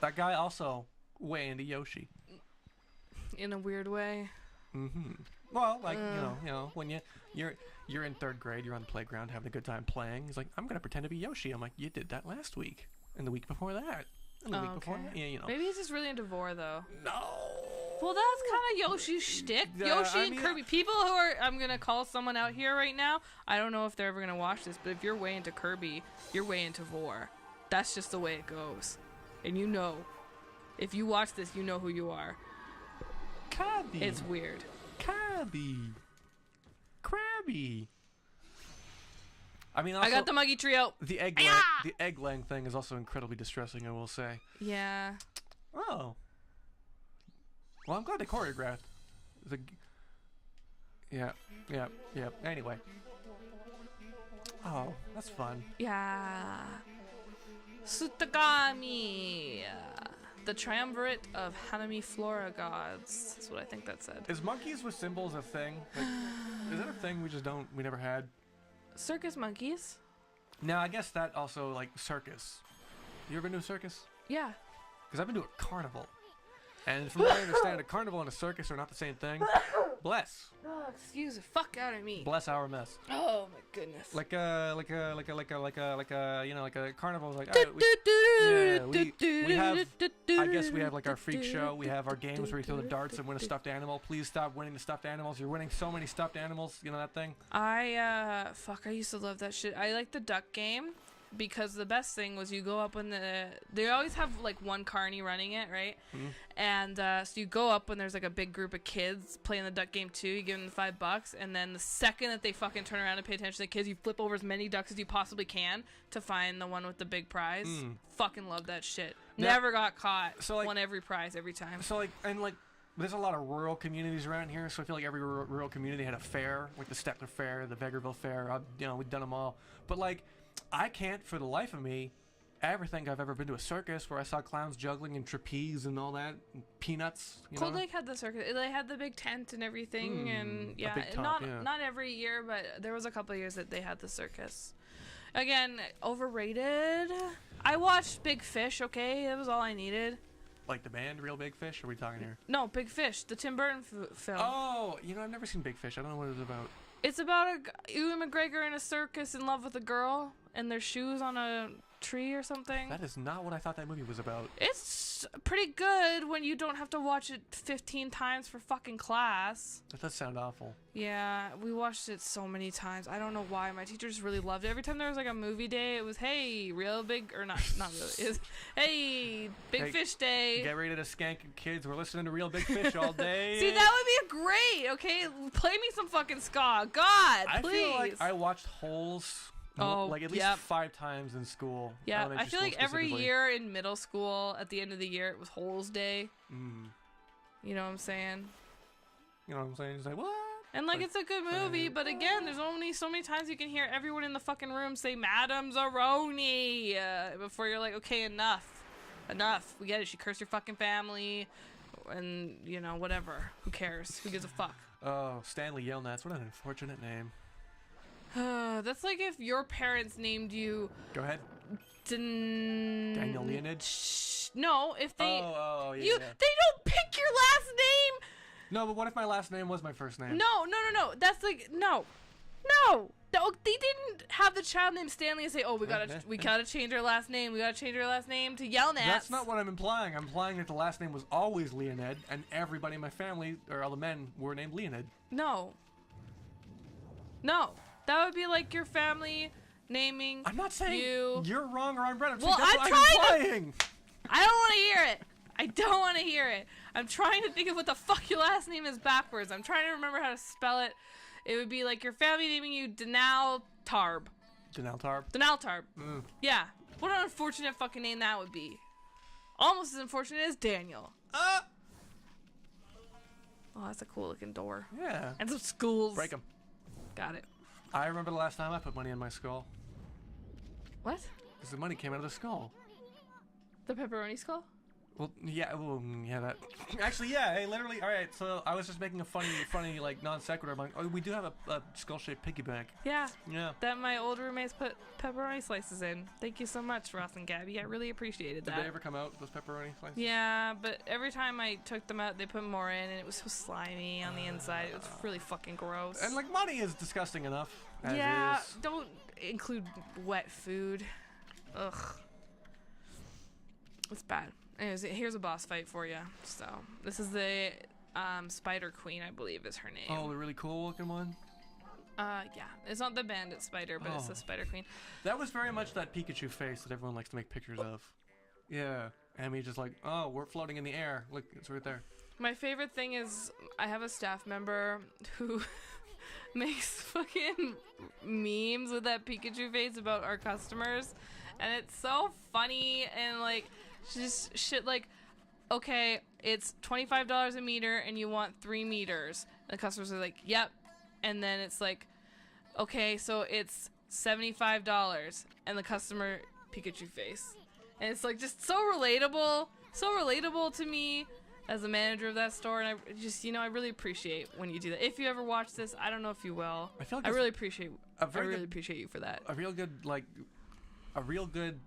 That guy also way into Yoshi. in a weird way. Mm-hmm. Well, like when you're in 3rd grade, you're on the playground having a good time playing. He's like, I'm gonna pretend to be Yoshi. I'm like, you did that last week, and the week before that, and the week before. Yeah, you know. Maybe he's just really into Vor though. No. Well, that's kind of Yoshi's shtick. Yoshi and Kirby. People who are, I'm gonna call someone out here right now. I don't know if they're ever gonna watch this, but if you're way into Kirby, you're way into Vor. That's just the way it goes, and you know, if you watch this, you know who you are. Kirby. It's weird. Kirby. Krabby. I mean, also, I got the Muggy Trio. The egg laying thing is also incredibly distressing, I will say. Yeah. Oh. Well, I'm glad they choreographed. Yeah. Anyway. Oh, that's fun. Yeah. Sutagami. The triumvirate of Hanami Flora gods. That's what I think that said. Is monkeys with symbols a thing? Like, is that a thing we never had? Circus monkeys? No, I guess that also, like, circus. You ever been to a circus? Yeah. Because I've been to a carnival. And from what I understand, a carnival and a circus are not the same thing. Bless. Oh, excuse the fuck out of me. Bless our mess. Oh my goodness. Like a carnival is like, we have, I guess we have like our freak show. We have our games where you throw the darts and win a stuffed animal. Please stop winning the stuffed animals. You're winning so many stuffed animals. You know that thing? I used to love that shit. I like the duck game. Because the best thing was you go up when they always have like one carny running it, right? Mm-hmm. And so you go up when there's like a big group of kids playing the duck game too. You give them the $5, and then the second that they fucking turn around and pay attention to the kids, you flip over as many ducks as you possibly can to find the one with the big prize. Fucking love that shit. Now, never got caught. So like, won every prize every time. So like there's a lot of rural communities around here, so I feel like every rural community had a fair, like the Stettler Fair, the Vegreville Fair. We've done them all, but like. I can't, for the life of me, ever think I've ever been to a circus where I saw clowns juggling and trapeze and all that, and peanuts. Cold Lake had the circus. They had the big tent and everything, and yeah, not every year, but there was a couple of years that they had the circus. Again, overrated. I watched Big Fish. Okay, that was all I needed. Like the band, Real Big Fish? Are we talking here? No, Big Fish, the Tim Burton film. Oh, I've never seen Big Fish. I don't know what it's about. It's about Ewan McGregor in a circus in love with a girl and their shoes on a tree or something. That is not what I thought that movie was about. It's pretty good when you don't have to watch it 15 times for fucking class. That does sound awful. Yeah, we watched it so many times. I don't know why. My teachers really loved it. Every time there was like a movie day, it was, hey, real big, or not really. It was, hey, Big Fish Day. Get ready to skank kids. We're listening to Real Big Fish all day. See, that would be great, okay? Play me some fucking ska. God, please. I feel like I watched Holes. Like at least 5 times in school. Yeah, I feel like every year in middle school, at the end of the year, it was Holes Day. You know what I'm saying? It's like, what? And like, it's a good movie, but again, there's only so many times you can hear everyone in the fucking room say Madame Zeroni before you're like, okay, enough. We get it. She cursed your fucking family, and whatever. Who cares? Who gives a fuck? Oh, Stanley Yelnats. What an unfortunate name. That's like if your parents named you. Go ahead. Daniel Leonid. No, if they. Oh, yeah. They don't pick your last name. No, but what if my last name was my first name? No. That's like no. They didn't have the child named Stanley and say, "Oh, we gotta change our last name. We gotta change our last name to Yelnats." That's not what I'm implying. I'm implying that the last name was always Leonid, and everybody in my family, or all the men, were named Leonid. No. That would be like your family naming. I'm not saying you're wrong or I'm right. I'm saying that's what I'm implying. I don't want to hear it. I don't want to hear it. I'm trying to think of what the fuck your last name is backwards. I'm trying to remember how to spell it. It would be like your family naming you Denal Tarb. Denal Tarb? Denal Tarb. Yeah. What an unfortunate fucking name that would be. Almost as unfortunate as Daniel. Oh, that's a cool looking door. Yeah. And some schools. Break them. Got it. I remember the last time I put money in my skull. What? Because the money came out of the skull. The pepperoni skull? Well, yeah, that. Actually, yeah. Hey, literally. All right. So I was just making a funny like non sequitur. I'm like, oh, we do have a skull-shaped piggy bank. Yeah. Yeah. That my old roommates put pepperoni slices in. Thank you so much, Ross and Gabby. I really appreciated that. Did they ever come out, those pepperoni slices? Yeah, but every time I took them out, they put more in, and it was so slimy on the inside. It was really fucking gross. And like money is disgusting enough. As yeah, is. don't include wet food. Ugh. It's bad. Anyways, here's a boss fight for you. So, this is the Spider Queen, I believe is her name. Oh, the really cool looking one? Yeah. It's not the bandit spider, but it's the Spider Queen. That was very much that Pikachu face that everyone likes to make pictures of. Yeah. And me just like, oh, we're floating in the air. Look, it's right there. My favorite thing is I have a staff member who makes fucking memes with that Pikachu face about our customers. And it's so funny and like just shit like, okay, it's $25 a meter and you want 3 meters. And the customers are like, yep. And then it's like, okay, so it's $75 and the customer Pikachu face. And it's like just so relatable to me as a manager of that store. And I just, I really appreciate when you do that. If you ever watch this, I don't know if you will. I really appreciate you for that. A real good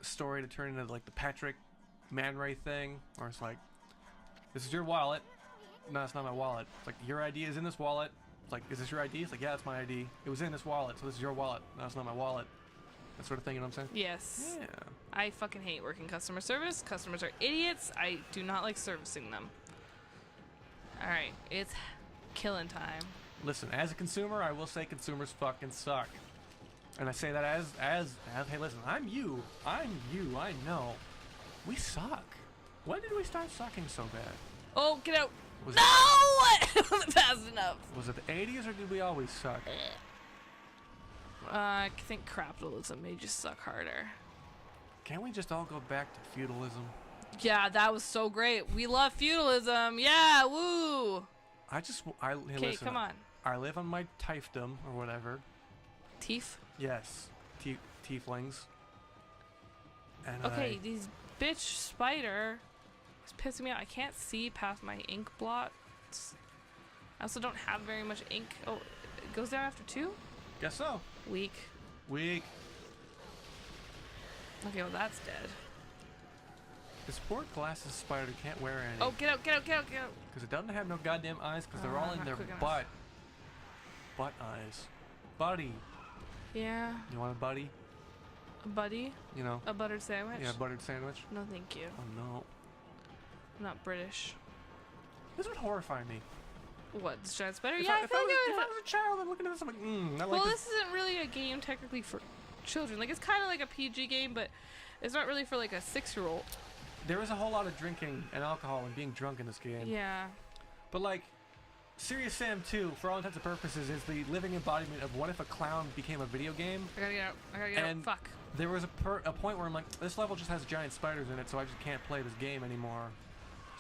story to turn into like the Patrick Man Ray thing, where it's like, this is your wallet. No, it's not my wallet. It's like, your ID is in this wallet. It's like, is this your ID? It's like, yeah, it's my ID. It was in this wallet, so this is your wallet. No, it's not my wallet. That sort of thing, you know what I'm saying? Yes. Yeah. I fucking hate working customer service. Customers are idiots. I do not like servicing them. Alright, it's killing time. Listen, as a consumer, I will say consumers fucking suck. And I say that as hey, listen, I'm you, I know. We suck. When did we start sucking so bad? Oh, get out. Was no! It wasn't fast enough. Was it the 80s or did we always suck? I think capitalism may just suck harder. Can't we just all go back to feudalism? Yeah, that was so great. We love feudalism. Yeah, woo! Hey, Okay, listen, come on. I live on my tiefdom or whatever. Teeth? Yes. Tieflings. And okay, these bitch spider is pissing me off. I can't see past my ink blots. I also don't have very much ink. Oh, it goes down after 2? Guess so. Weak. Weak. Okay, well that's dead. The sport glasses spider can't wear any. Oh, get out, get out, get out, get out. Because it doesn't have no goddamn eyes because they're all in their butt. Butt eyes. Buddy. Yeah. You want a buddy? A buddy? You know. A buttered sandwich? Yeah, buttered sandwich. No, thank you. Oh no. I'm not British. This would horrify me. What, the giant spider? If Yeah, I feel like if I was a child, I'm looking at this, I'm like, well, this isn't really a game technically for children. Like, it's kind of like a PG game, but it's not really for like a 6-year-old. There is a whole lot of drinking and alcohol and being drunk in this game. Yeah. But like, Serious Sam 2, for all intents and purposes, is the living embodiment of what if a clown became a video game. I gotta get out. I gotta get out. Fuck. There was a point where I'm like, this level just has giant spiders in it, so I just can't play this game anymore.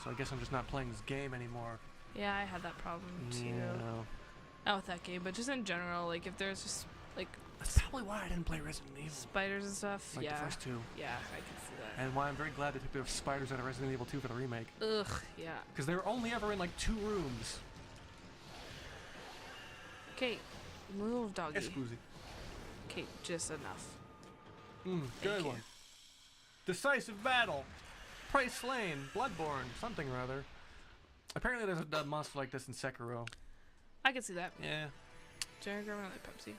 So I guess I'm just not playing this game anymore. Yeah, I had that problem too. Yeah. Not with that game, but just in general, like if there's just like that's probably why I didn't play Resident Evil. Spiders and stuff. Like yeah. the first 2. Yeah, I can see that. And why I'm very glad they took the spiders out of Resident Evil 2 for the remake. Ugh, yeah. Because they were only ever in like 2 rooms. Okay, move, doggy. Excuse me. Okay, just enough. Good one. Decisive battle. Prey slain. Bloodborne. Something or other. Apparently there's a monster like this in Sekiro. I can see that. Yeah. Jerry, grab another Pepsi.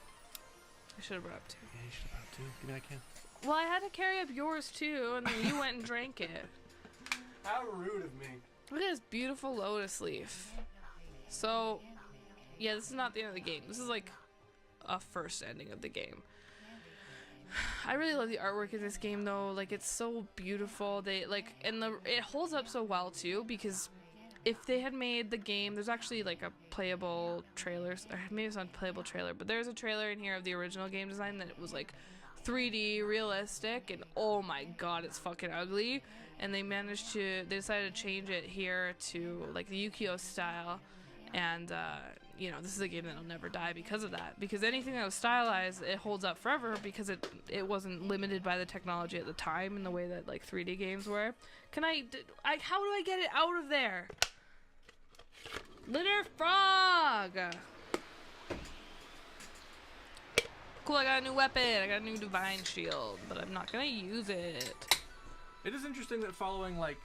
I should have brought up 2. Yeah, you should have brought 2. Give me that can. Well, I had to carry up yours too, and then you went and drank it. How rude of me. Look at this beautiful lotus leaf. So, yeah, this is not the end of the game. This is like a first ending of the game. I really love the artwork in this game though. Like, it's so beautiful. They like, and it holds up so well too, because if they had made the game, there's actually like a playable trailer, or maybe it's not a playable trailer, but there's a trailer in here of the original game design that it was like 3D realistic, and oh my god, it's fucking ugly. And they decided to change it here to like the Yukio style, and you know, this is a game that'll never die because of that. Because anything that was stylized, it holds up forever because it wasn't limited by the technology at the time in the way that like 3D games were. How do I get it out of there? Litter frog! Cool, I got a new weapon. I got a new divine shield, but I'm not gonna use it. It is interesting that following, like,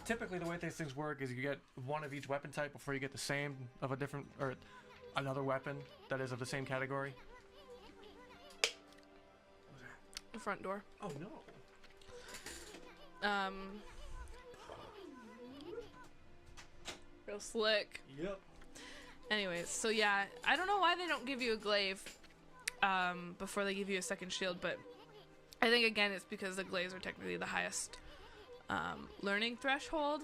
typically the way these things work is you get one of each weapon type before you get the same of a different, or another weapon that is of the same category. The front door. Oh no. Real slick. Yep. Anyways, so yeah, I don't know why they don't give you a glaive before they give you a second shield, but I think again it's because the glaives are technically the highest learning threshold.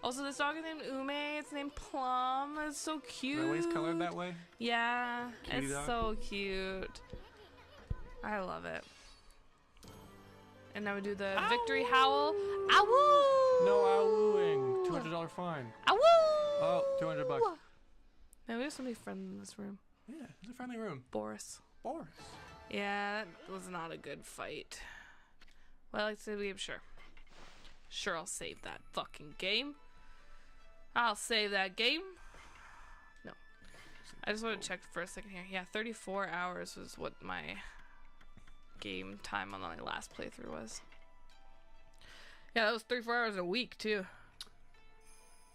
Also, this dog is named Ume. It's named Plum. It's so cute. Always colored that way. Yeah, Cutie it's dog. so cute. I love it. And now we do the victory howl. Ow! No owooing. $200 fine. Ow! Oh, $200. Man, we have so many friends in this room. Yeah, it's a friendly room. Boris. Boris. Yeah, that was not a good fight. Well, I said we sure. Sure, I'll save that fucking game. I'll save that game. No. I just want to check for a second here. Yeah, 34 hours was what my game time on my last playthrough was. Yeah, that was 34 hours a week, too.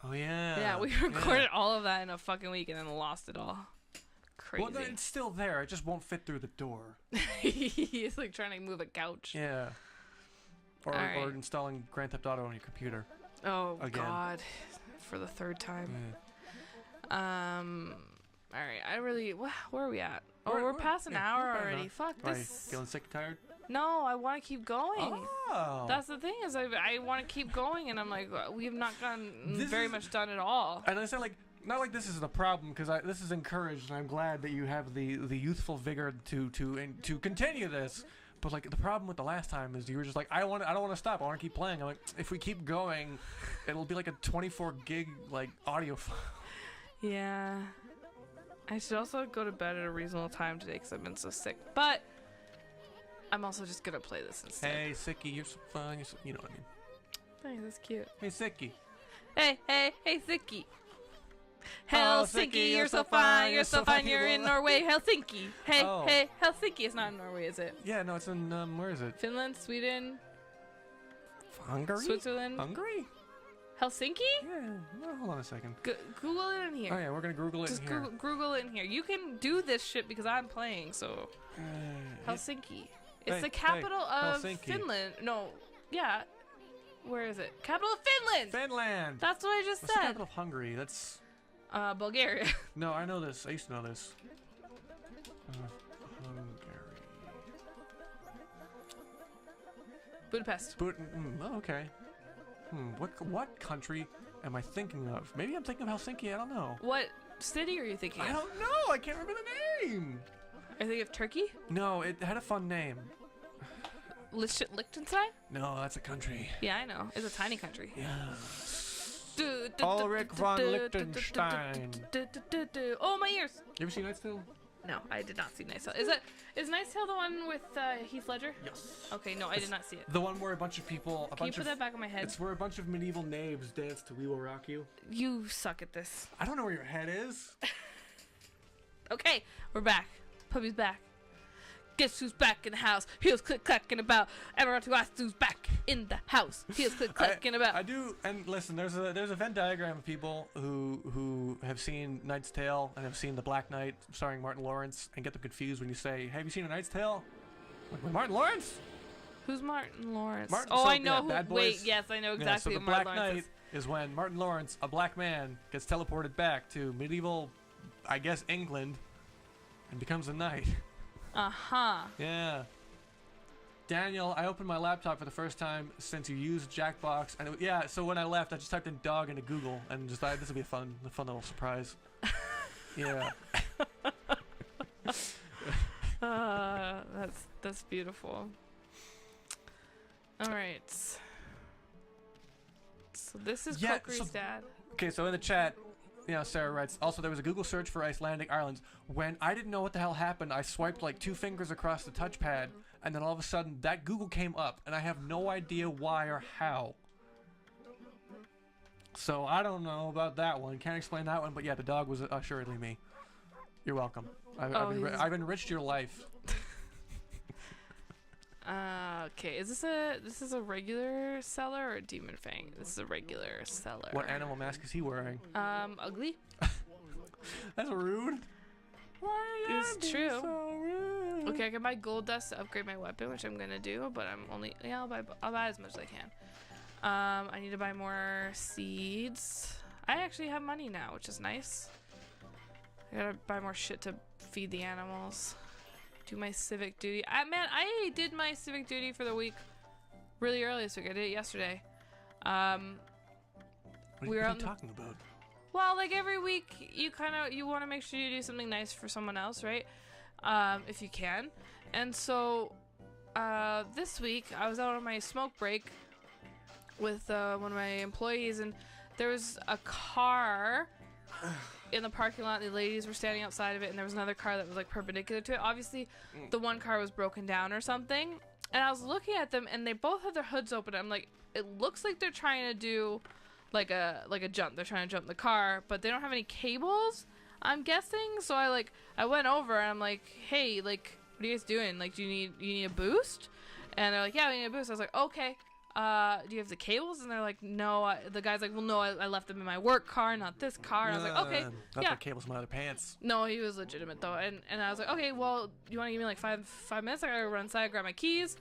Oh, yeah. Yeah, we recorded all of that in a fucking week and then lost it all. Crazy. Well, it's still there. It just won't fit through the door. He's like trying to move a couch. Yeah. Or Alright. installing Grand Theft Auto on your computer. Oh, Again. God. For the third time. Yeah. Alright, where are we at? Oh, we're past an hour we're already. enough. Fuck Why, this. feeling sick and tired? No, I want to keep going. Oh. That's the thing is I want to keep going, and I'm like, we have not gotten very much done at all. And I said, like, not like this is a problem, because this is encouraged, and I'm glad that you have the youthful vigor to continue this. But like the problem with the last time is you were just like, I don't want to stop. I want to keep playing. I'm like, if we keep going, it'll be like a 24 gig like audio file. Yeah. I should also go to bed at a reasonable time today because I've been so sick. But I'm also just gonna play this instead. Hey, Sicky, you're so fun. You're so, you know what I mean. Thanks, that's cute. Hey, Sicky. Hey, Sicky. Helsinki, you're so fine. You're so fine. You're in Norway, Helsinki. Hey, Helsinki. It's not in Norway, is it? Yeah, no, it's in where is it? Finland, Sweden, Hungary. Switzerland, Hungary. Helsinki. Yeah. Well, hold on a second. Google it in here. Oh yeah, we're gonna Google it Just in here. Google it in here. You can do this shit because I'm playing. So Helsinki. It's the capital of Helsinki. Finland. No, yeah. Where is it? Capital of Finland. Finland. That's what I just What's said. the capital of Hungary? That's. Bulgaria. No, I know this. I used to know this. Hungary. Budapest. Oh, okay. What country am I thinking of? Maybe I'm thinking of Helsinki. I don't know. What city are you thinking of? I don't know. I can't remember the name. Are you thinking of Turkey? No, it had a fun name. Liechtenstein? No, that's a country. Yeah, I know. It's a tiny country. Yeah. Ulrich von Liechtenstein. Oh, my ears! You ever seen Knight's Tale? No, I did not see Nice Tale. Is Nice Tale the one with Heath Ledger? Yes. Okay, no, I did not see it. The one where a bunch of people. Can you put that back on my head? It's where a bunch of medieval knaves dance to "We Will Rock You." You suck at this. I don't know where your head is. Okay, we're back. Puppy's back. Guess who's back in the house? Heels click clacking about. Everyone to ask who's back in the house. Heels click clacking about. I do, and listen. There's a Venn diagram of people who have seen Knight's Tale and have seen The Black Knight starring Martin Lawrence and get them confused when you say, "Have you seen A Knight's Tale?" Like, with Martin Lawrence? Who's Martin Lawrence? I know who. Bad Boys. Wait, yes, I know exactly so who The Martin Black Lawrence Knight is when Martin Lawrence, a black man, gets teleported back to medieval, I guess, England, and becomes a knight. Uh-huh. Yeah. Daniel, I opened my laptop for the first time since you used Jackbox, and so when I left, I just typed in dog into Google, and just thought this would be a fun little surprise. Yeah. That's beautiful. All right. So this is Kokri's dad. Okay, so in the chat, Yeah, Sarah writes, also there was a Google search for Icelandic islands. When I didn't know what the hell happened, I swiped like 2 fingers across the touchpad, and then all of a sudden that Google came up, and I have no idea why or how. So I don't know about that one. Can't explain that one, but yeah, the dog was assuredly me. You're welcome. I've enriched your life. Okay, is this a regular seller or a demon fang? This is a regular seller. What animal mask is he wearing? Ugly. That's rude. It's true. So rude. Okay, I can buy gold dust to upgrade my weapon, which I'm gonna do, but I'll buy as much as I can. I need to buy more seeds. I actually have money now, which is nice. I gotta buy more shit to feed the animals. Do my civic duty. Man, I did my civic duty for the week really early this week. I did it yesterday. What are you talking about? Well, like every week, you want to make sure you do something nice for someone else, right? If you can. And so this week, I was out on my smoke break with one of my employees, and there was a car in the parking lot. The ladies were standing outside of it, and there was another car that was like perpendicular to it. Obviously, the one car was broken down or something. And I was looking at them, and they both had their hoods open. I'm like, it looks like they're trying to do like a jump. They're trying to jump the car, but they don't have any cables, I'm guessing. So I went over, and I'm like, hey, like, what are you guys doing? Like, do you need a boost? And they're like, yeah, we need a boost. I was like, okay. Do you have the cables? And they're like, no. The guy's like, well, no, I left them in my work car, not this car. And I was like, okay, got the cables in my other pants. No, he was legitimate though. And I was like, okay, well, you want to give me like five minutes? I gotta run inside, grab my keys,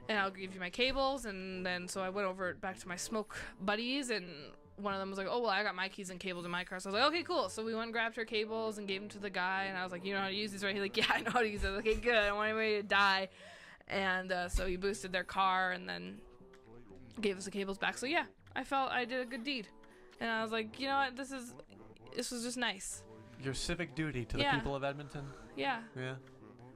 and I'll give you my cables. And then so I went over back to my smoke buddies, and one of them was like, oh, well, I got my keys and cables in my car. So I was like, okay, cool. So we went and grabbed her cables and gave them to the guy. And I was like, you know how to use these, right? He's like, yeah, I know how to use it. Okay, good. I don't want anybody to die. And so he boosted their car, and then gave us the cables back. So yeah, I felt I did a good deed, and I was like, you know what, this was just nice. Your civic duty to the people of Edmonton. Yeah.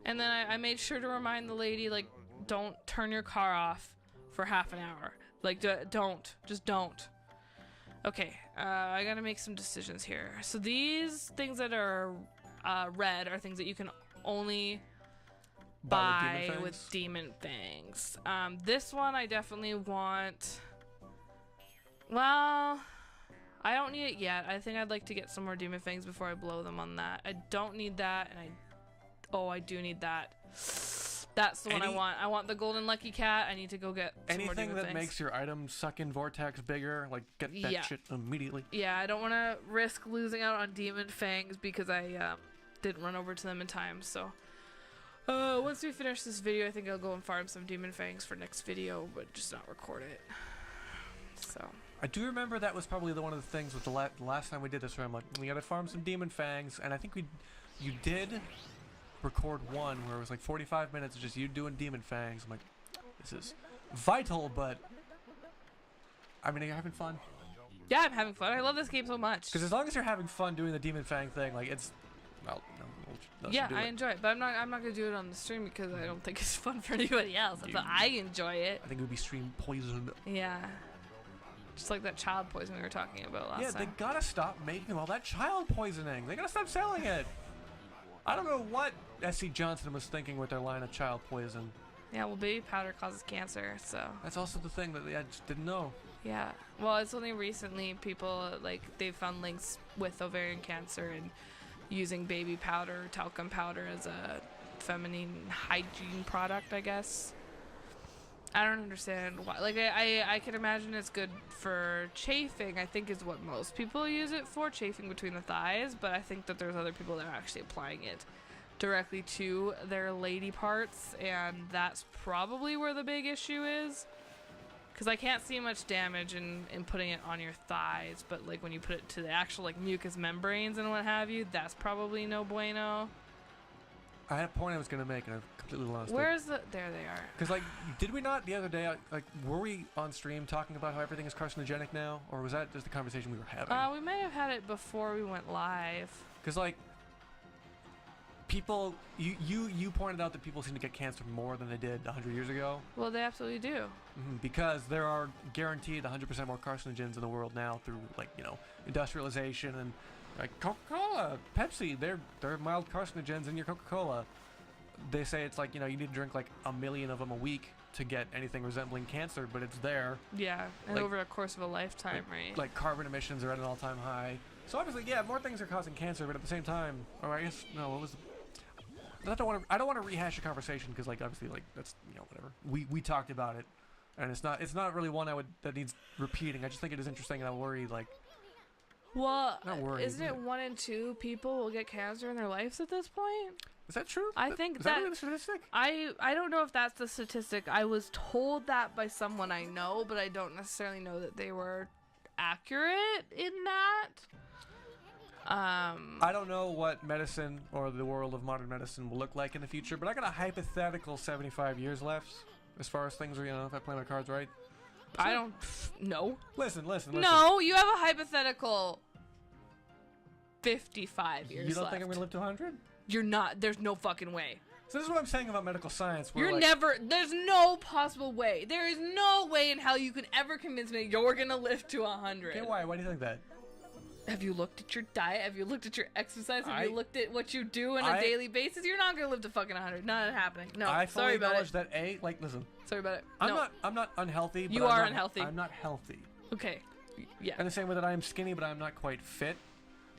And then I made sure to remind the lady, like, don't turn your car off for half an hour. Like, just don't. Okay, I gotta make some decisions here. So these things that are red are things that you can only buy with demon fangs. This one I definitely want. Well, I don't need it yet. I think I'd like to get some more demon fangs before I blow them on that. I don't need that, and I do need that. That's the one I want. I want the golden lucky cat. I need to go get some more demon fangs. Anything that makes your item suck in vortex bigger, like get that shit immediately. Yeah, I don't want to risk losing out on demon fangs because I didn't run over to them in time. So once we finish this video, I think I'll go and farm some demon fangs for next video, but just not record it. So I do remember that was probably one of the things with the last time we did this, where I'm like, we gotta farm some demon fangs, and I think you did record one where it was like 45 minutes of just you doing demon fangs. I'm like, this is vital, but I mean, are you having fun? Yeah, I'm having fun. I love this game so much. Because as long as you're having fun doing the demon fang thing, like it's, well, yeah, I enjoy it, but I'm not gonna do it on the stream because I don't think it's fun for anybody else. But I enjoy it. I think it would be stream poisoned. Yeah, just like that child poison we were talking about last time. Yeah, they gotta stop making all that child poisoning. They gotta stop selling it. I don't know what S.C. Johnson was thinking with their line of child poison. Yeah, well, baby powder causes cancer, so that's also the thing that I just didn't know. Yeah, well, it's only recently people they've found links with ovarian cancer and using baby powder, talcum powder as a feminine hygiene product, I guess. I don't understand why. Like, I can imagine it's good for chafing, I think is what most people use it for, chafing between the thighs, but I think that there's other people that are actually applying it directly to their lady parts, and that's probably where the big issue is. Because I can't see much damage in putting it on your thighs, but like when you put it to the actual like mucous membranes and what have you, that's probably no bueno. I had a point I was going to make and I've completely lost it. Where's the... There they are. Because like, did we not the other day, like, were we on stream talking about how everything is carcinogenic now? Or was that just the conversation we were having? We may have had it before we went live. Because like, people, you pointed out that people seem to get cancer more than they did 100 years ago. Well, they absolutely do. Because there are guaranteed 100% more carcinogens in the world now through, like, industrialization and, like, Coca-Cola, Pepsi. They're mild carcinogens in your Coca-Cola. They say it's like, you need to drink like 1 million of them a week to get anything resembling cancer, but it's there. Yeah, and like, over a course of a lifetime, right? Like carbon emissions are at an all-time high. So obviously, yeah, more things are causing cancer, but at the same time, or I guess no, what was? I don't want to rehash a conversation because, like, obviously, like, that's whatever. We talked about it, and it's not really one that needs repeating. I just think it is interesting, and I'm worried, like. Well, not worried, isn't it 1 in 2 people will get cancer in their lives at this point? Is that true? I think is that really the statistic? I don't know if that's the statistic. I was told that by someone I know, but I don't necessarily know that they were accurate in that. I don't know what medicine or the world of modern medicine will look like in the future, but I got a hypothetical 75 years left as far as things are, if I play my cards right. So, I don't know. Listen. No, you have a hypothetical 55 years left. You don't think I'm going to live to 100? You're not. There's no fucking way. So this is what I'm saying about medical science. You're like, there's no possible way. There is no way in hell you could ever convince me you're going to live to 100. Okay, why? Why do you think that? Have you looked at your diet? Have you looked at your exercise? Have you looked at what you do on a daily basis? You're not going to live to fucking 100. Not happening. No, I sorry about it. that listen. Sorry about it. I'm not unhealthy. But you are unhealthy. I'm not healthy. Okay. Yeah. And the same way that I am skinny, but I'm not quite fit.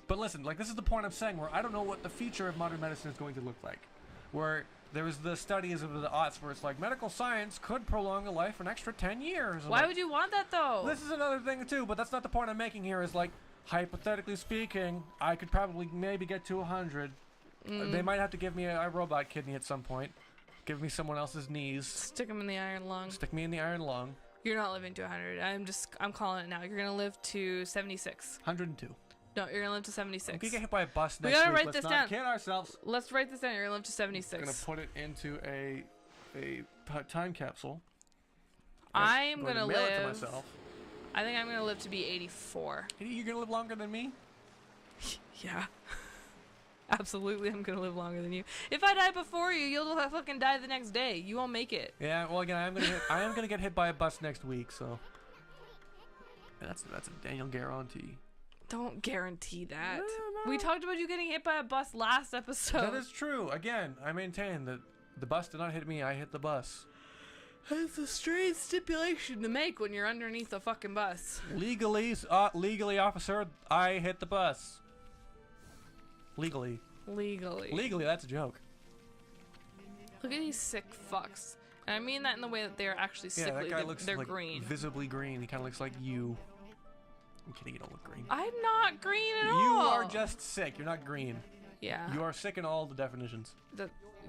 But listen, like, this is the point I'm saying, where I don't know what the future of modern medicine is going to look like. Where there was the studies of the aughts where it's like, medical science could prolong a life for an extra 10 years. Why would you want that, though? This is another thing, too, but that's not the point I'm making here, is like, hypothetically speaking, I could probably maybe get to 100. They might have to give me a robot kidney at some point. Give me someone else's knees. Stick them in the iron lung. Stick me in the iron lung. You're not living to 100. I'm calling it now. You're going to live to 76. 102. No, you're going to live to 76. We could get hit by a bus next week. We got to write this down. Let's not kid ourselves. Let's write this down. You're going to live to 76. I'm going to put it into a time capsule. I'm going to live. Mail it to myself. I think I'm going to live to be 84. You're going to live longer than me? Yeah. Absolutely, I'm going to live longer than you. If I die before you, you'll fucking die the next day. You won't make it. Yeah, well, again, I am going to get hit by a bus next week, so. That's a Daniel guarantee. Don't guarantee that. No. We talked about you getting hit by a bus last episode. That is true. Again, I maintain that the bus did not hit me. I hit the bus. It's a strange stipulation to make when you're underneath a fucking bus. Legally, officer, I hit the bus. Legally, that's a joke. Look at these sick fucks. And I mean that in the way that they're actually sickly. Yeah, that guy looks they're like green. Visibly green. He kind of looks like you. I'm kidding, you don't look green. I'm not green at all. You are just sick. You're not green. Yeah. You are sick in all the definitions.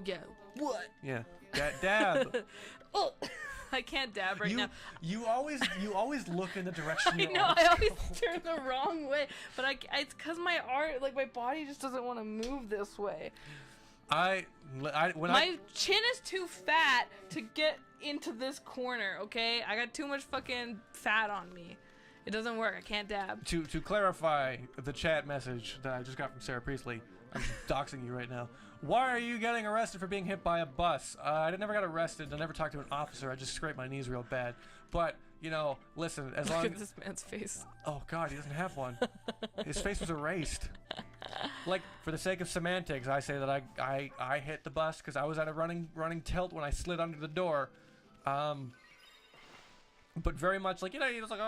Yeah. What? Yeah. Dab. Oh, I can't dab right now. You always look in the direction I know. I always turn the wrong way, but it's because my body just doesn't want to move this way. My chin is too fat to get into this corner. Okay, I got too much fucking fat on me. It doesn't work. I can't dab. To clarify the chat message that I just got from Sarah Priestley, I'm doxing you right now. Why are you getting arrested for being hit by a bus? I never got arrested. I never talked to an officer. I just scraped my knees real bad. But, listen, as long as... Look at this man's face. Oh, God, he doesn't have one. His face was erased. Like, for the sake of semantics, I say that I hit the bus because I was at a running tilt when I slid under the door. But very much like, you're just like,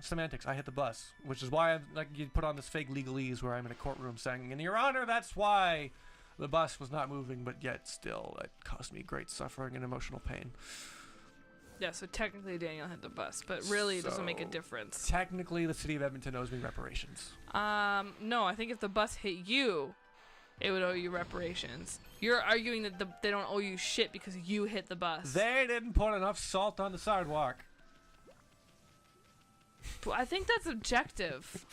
semantics. I hit the bus, which is why you put on this fake legalese where I'm in a courtroom saying, "In Your Honor, that's why the bus was not moving," but yet still it caused me great suffering and emotional pain. Yeah, so technically Daniel hit the bus, but really it doesn't make a difference. Technically, the city of Edmonton owes me reparations. No, I think if the bus hit you, it would owe you reparations. You're arguing that they don't owe you shit because you hit the bus. They didn't put enough salt on the sidewalk. I think that's objective.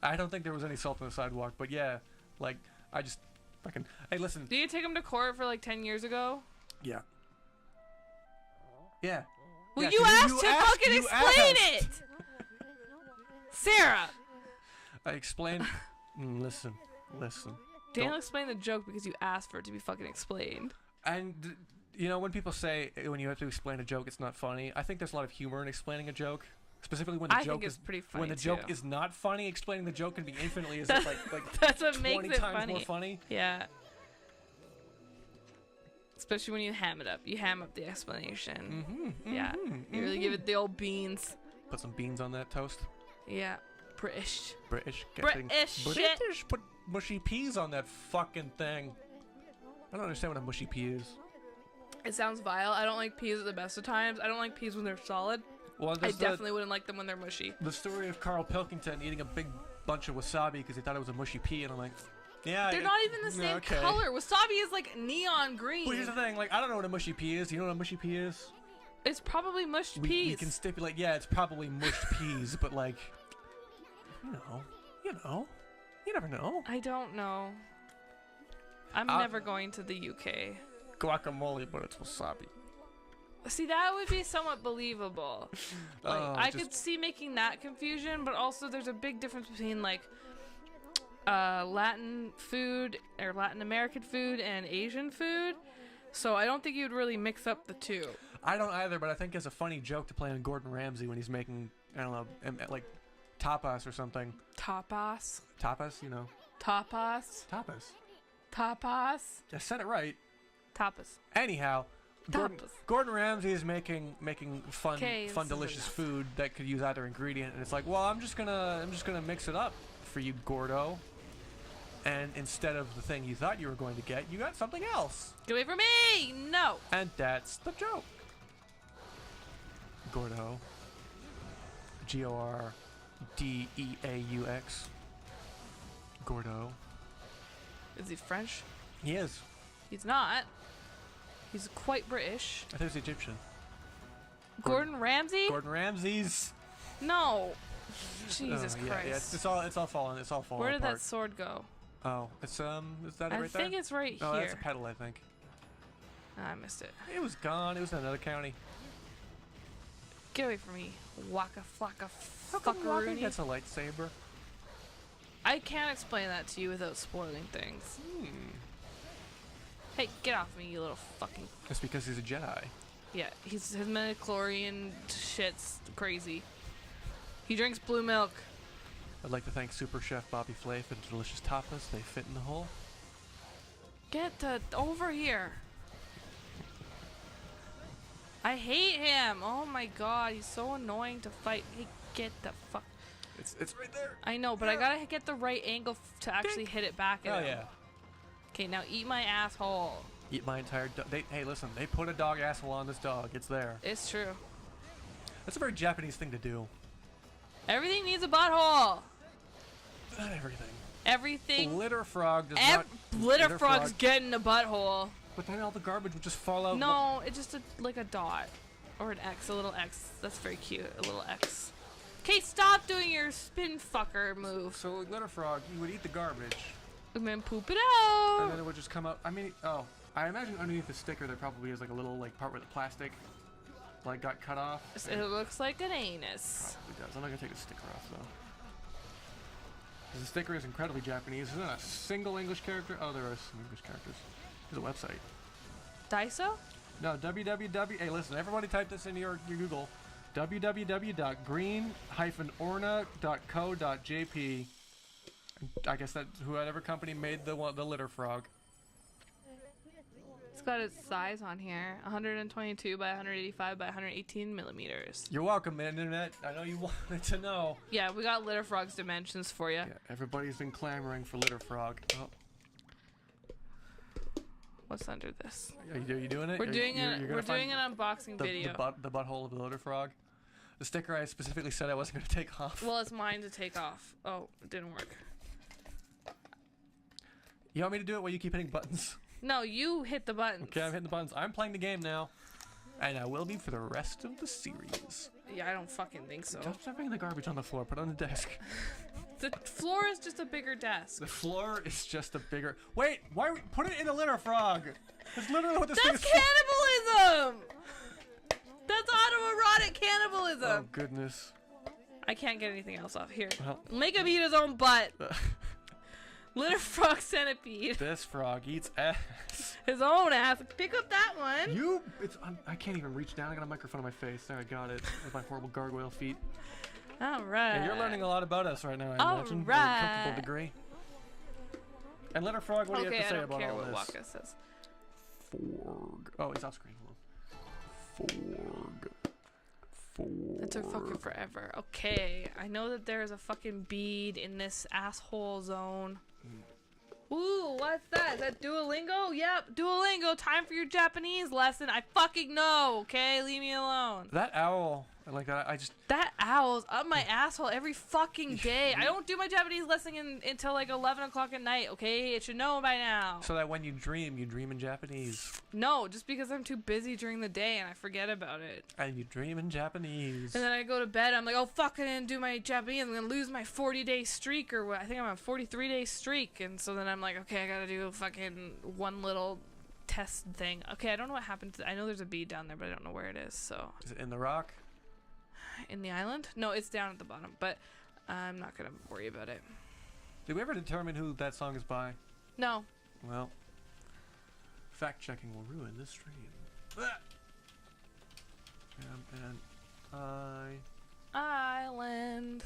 I don't think there was any salt on the sidewalk, but yeah, I just fucking... Hey, listen. Did you take him to court for 10 years ago? Yeah. Yeah. Well, you asked to fucking explain it! Sarah! I explained... Listen. Daniel explained the joke because you asked for it to be fucking explained. And you know, when people say when you have to explain a joke, it's not funny. I think there's a lot of humor in explaining a joke, specifically when the I joke think it's is pretty funny when the too. joke is not funny. Explaining the joke can be infinitely like That's what 20 makes it times funny. more funny. Yeah. Especially when you ham it up. You ham up the explanation. Yeah. You really give it the old beans. Put some beans on that toast. Yeah. British. British. British shit. British. Put mushy peas on that fucking thing. I don't understand what a mushy pea is. It sounds vile. I don't like peas at the best of times. I don't like peas when they're solid. Well, I definitely wouldn't like them when they're mushy. The story of Carl Pilkington eating a big bunch of wasabi because he thought it was a mushy pea, and I'm like, yeah. They're not even the same color. Wasabi is like neon green. Well, here's the thing. Like, I don't know what a mushy pea is. You know what a mushy pea is? It's probably mushed peas. We can stipulate, yeah, it's probably mushed peas, but like, you never know. I don't know. I'm never going to the UK. Guacamole, but it's wasabi. See, that would be somewhat believable. Like, I could see making that confusion, but also there's a big difference between like Latin food or Latin American food and Asian food. So I don't think you'd really mix up the two. I don't either, but I think it's a funny joke to play on Gordon Ramsay when he's making, I don't know, like tapas or something. Tapas? Tapas, you know. Tapas? Tapas. Tapas? I said it right. Tapas. Anyhow, Gordon Ramsay is making fun, delicious food that could use either ingredient, and it's like, well, I'm just gonna mix it up for you, Gordo. And instead of the thing you thought you were going to get, you got something else. Get away from me! No! And that's the joke. Gordo. Gordeaux. Gordo. Is he French? He is. He's not. He's quite British. I think he's Egyptian. Gordon Ramsay? Gordon Ramsay's. No. Jesus Christ. Yeah, it's all falling. It's all falling. Where did apart. that sword go? Oh, it's is that it right there? I think it's right here. Oh, that's a pedal, I think. I missed it. It was gone. It was in another county. Get away from me. Waka flocka fuckeroony. That's a lightsaber. I can't explain that to you without spoiling things. Hey, get off me, you little fucking... That's because he's a Jedi. Yeah, his midichlorian shit's crazy. He drinks blue milk. I'd like to thank Super Chef Bobby Flay for the delicious tapas. They fit in the hole. Get over here. I hate him. Oh my god, he's so annoying to fight. Hey, get the fuck... It's right there. I know, but I gotta get the right angle to actually hit it back at him. Yeah. Okay, now eat my asshole. Eat my entire dog. Hey, listen, they put a dog asshole on this dog. It's there. It's true. That's a very Japanese thing to do. Everything needs a butthole. Not everything. Everything. Litter frog does not. Litter frog's getting a butthole. But then all the garbage would just fall out. No, it's just like a dot. Or an X, a little X. That's very cute. A little X. Okay, stop doing your spin fucker move. So litter frog, you would eat the garbage. And then poop it out. And then it would just come out. I mean, I imagine underneath the sticker there probably is like a little like part where the plastic like got cut off. It looks like an anus. Probably does. I'm not gonna take the sticker off though. The sticker is incredibly Japanese. There's not a single English character. Oh, there are some English characters. There's a website. Daiso? No, www. Hey, listen, everybody type this into your Google. www.green-orna.co.jp. I guess that's whoever company made the litter frog. It's got its size on here. 122 by 185 by 118 millimeters. You're welcome, Internet. I know you wanted to know. Yeah, we got litter frog's dimensions for you. Yeah, everybody's been clamoring for litter frog. Oh. What's under this? Are you doing it? We're doing an unboxing video. The butthole of the litter frog. The sticker I specifically said I wasn't going to take off. Well, it's mine to take off. Oh, it didn't work. You want me to do it while you keep hitting buttons? No, you hit the buttons. Okay, I'm hitting the buttons. I'm playing the game now. And I will be for the rest of the series. Yeah, I don't fucking think so. Stop bringing the garbage on the floor. Put it on the desk. The floor is just a bigger desk. The floor is just a bigger... Wait, why put it in a litter frog? That's literally what this thing is. That's cannibalism! That's autoerotic cannibalism! Oh, goodness. I can't get anything else off. Here. Well, make him eat his own butt. Litter frog centipede. This frog eats ass. His own ass. Pick up that one. I can't even reach down. I got a microphone on my face. There, I got it. With my horrible gargoyle feet. All right. Yeah, you're learning a lot about us right now, I All imagine. right. To a comfortable degree. And Litter frog, what do you have to say about all this? I don't care what Waka says. Forg. Oh, he's off screen. Hold on. Forg. That took fucking forever. Okay, I know that there is a fucking bead in this asshole zone. Ooh, what's that? Is that Duolingo? Yep, Duolingo. Time for your Japanese lesson. I fucking know, okay? Leave me alone. That owl, like that, I just... That owl's up my asshole every fucking day. I don't do my Japanese lesson until like 11 o'clock at night, okay? It should know by now. So that when you dream in Japanese. No, just because I'm too busy during the day and I forget about it. And you dream in Japanese. And then I go to bed, I'm like, oh fuck, I didn't do my Japanese. I'm gonna lose my 40-day streak or what? I think I'm on a 43-day streak. And so then I'm like, okay, I gotta do a fucking one little test thing. Okay, I don't know what happened to I know there's a bead down there, but I don't know where it is, so. Is it in the rock? In the island? No, it's down at the bottom, but I'm not gonna worry about it. Did we ever determine who that song is by? No. Well, fact checking will ruin this stream. Island.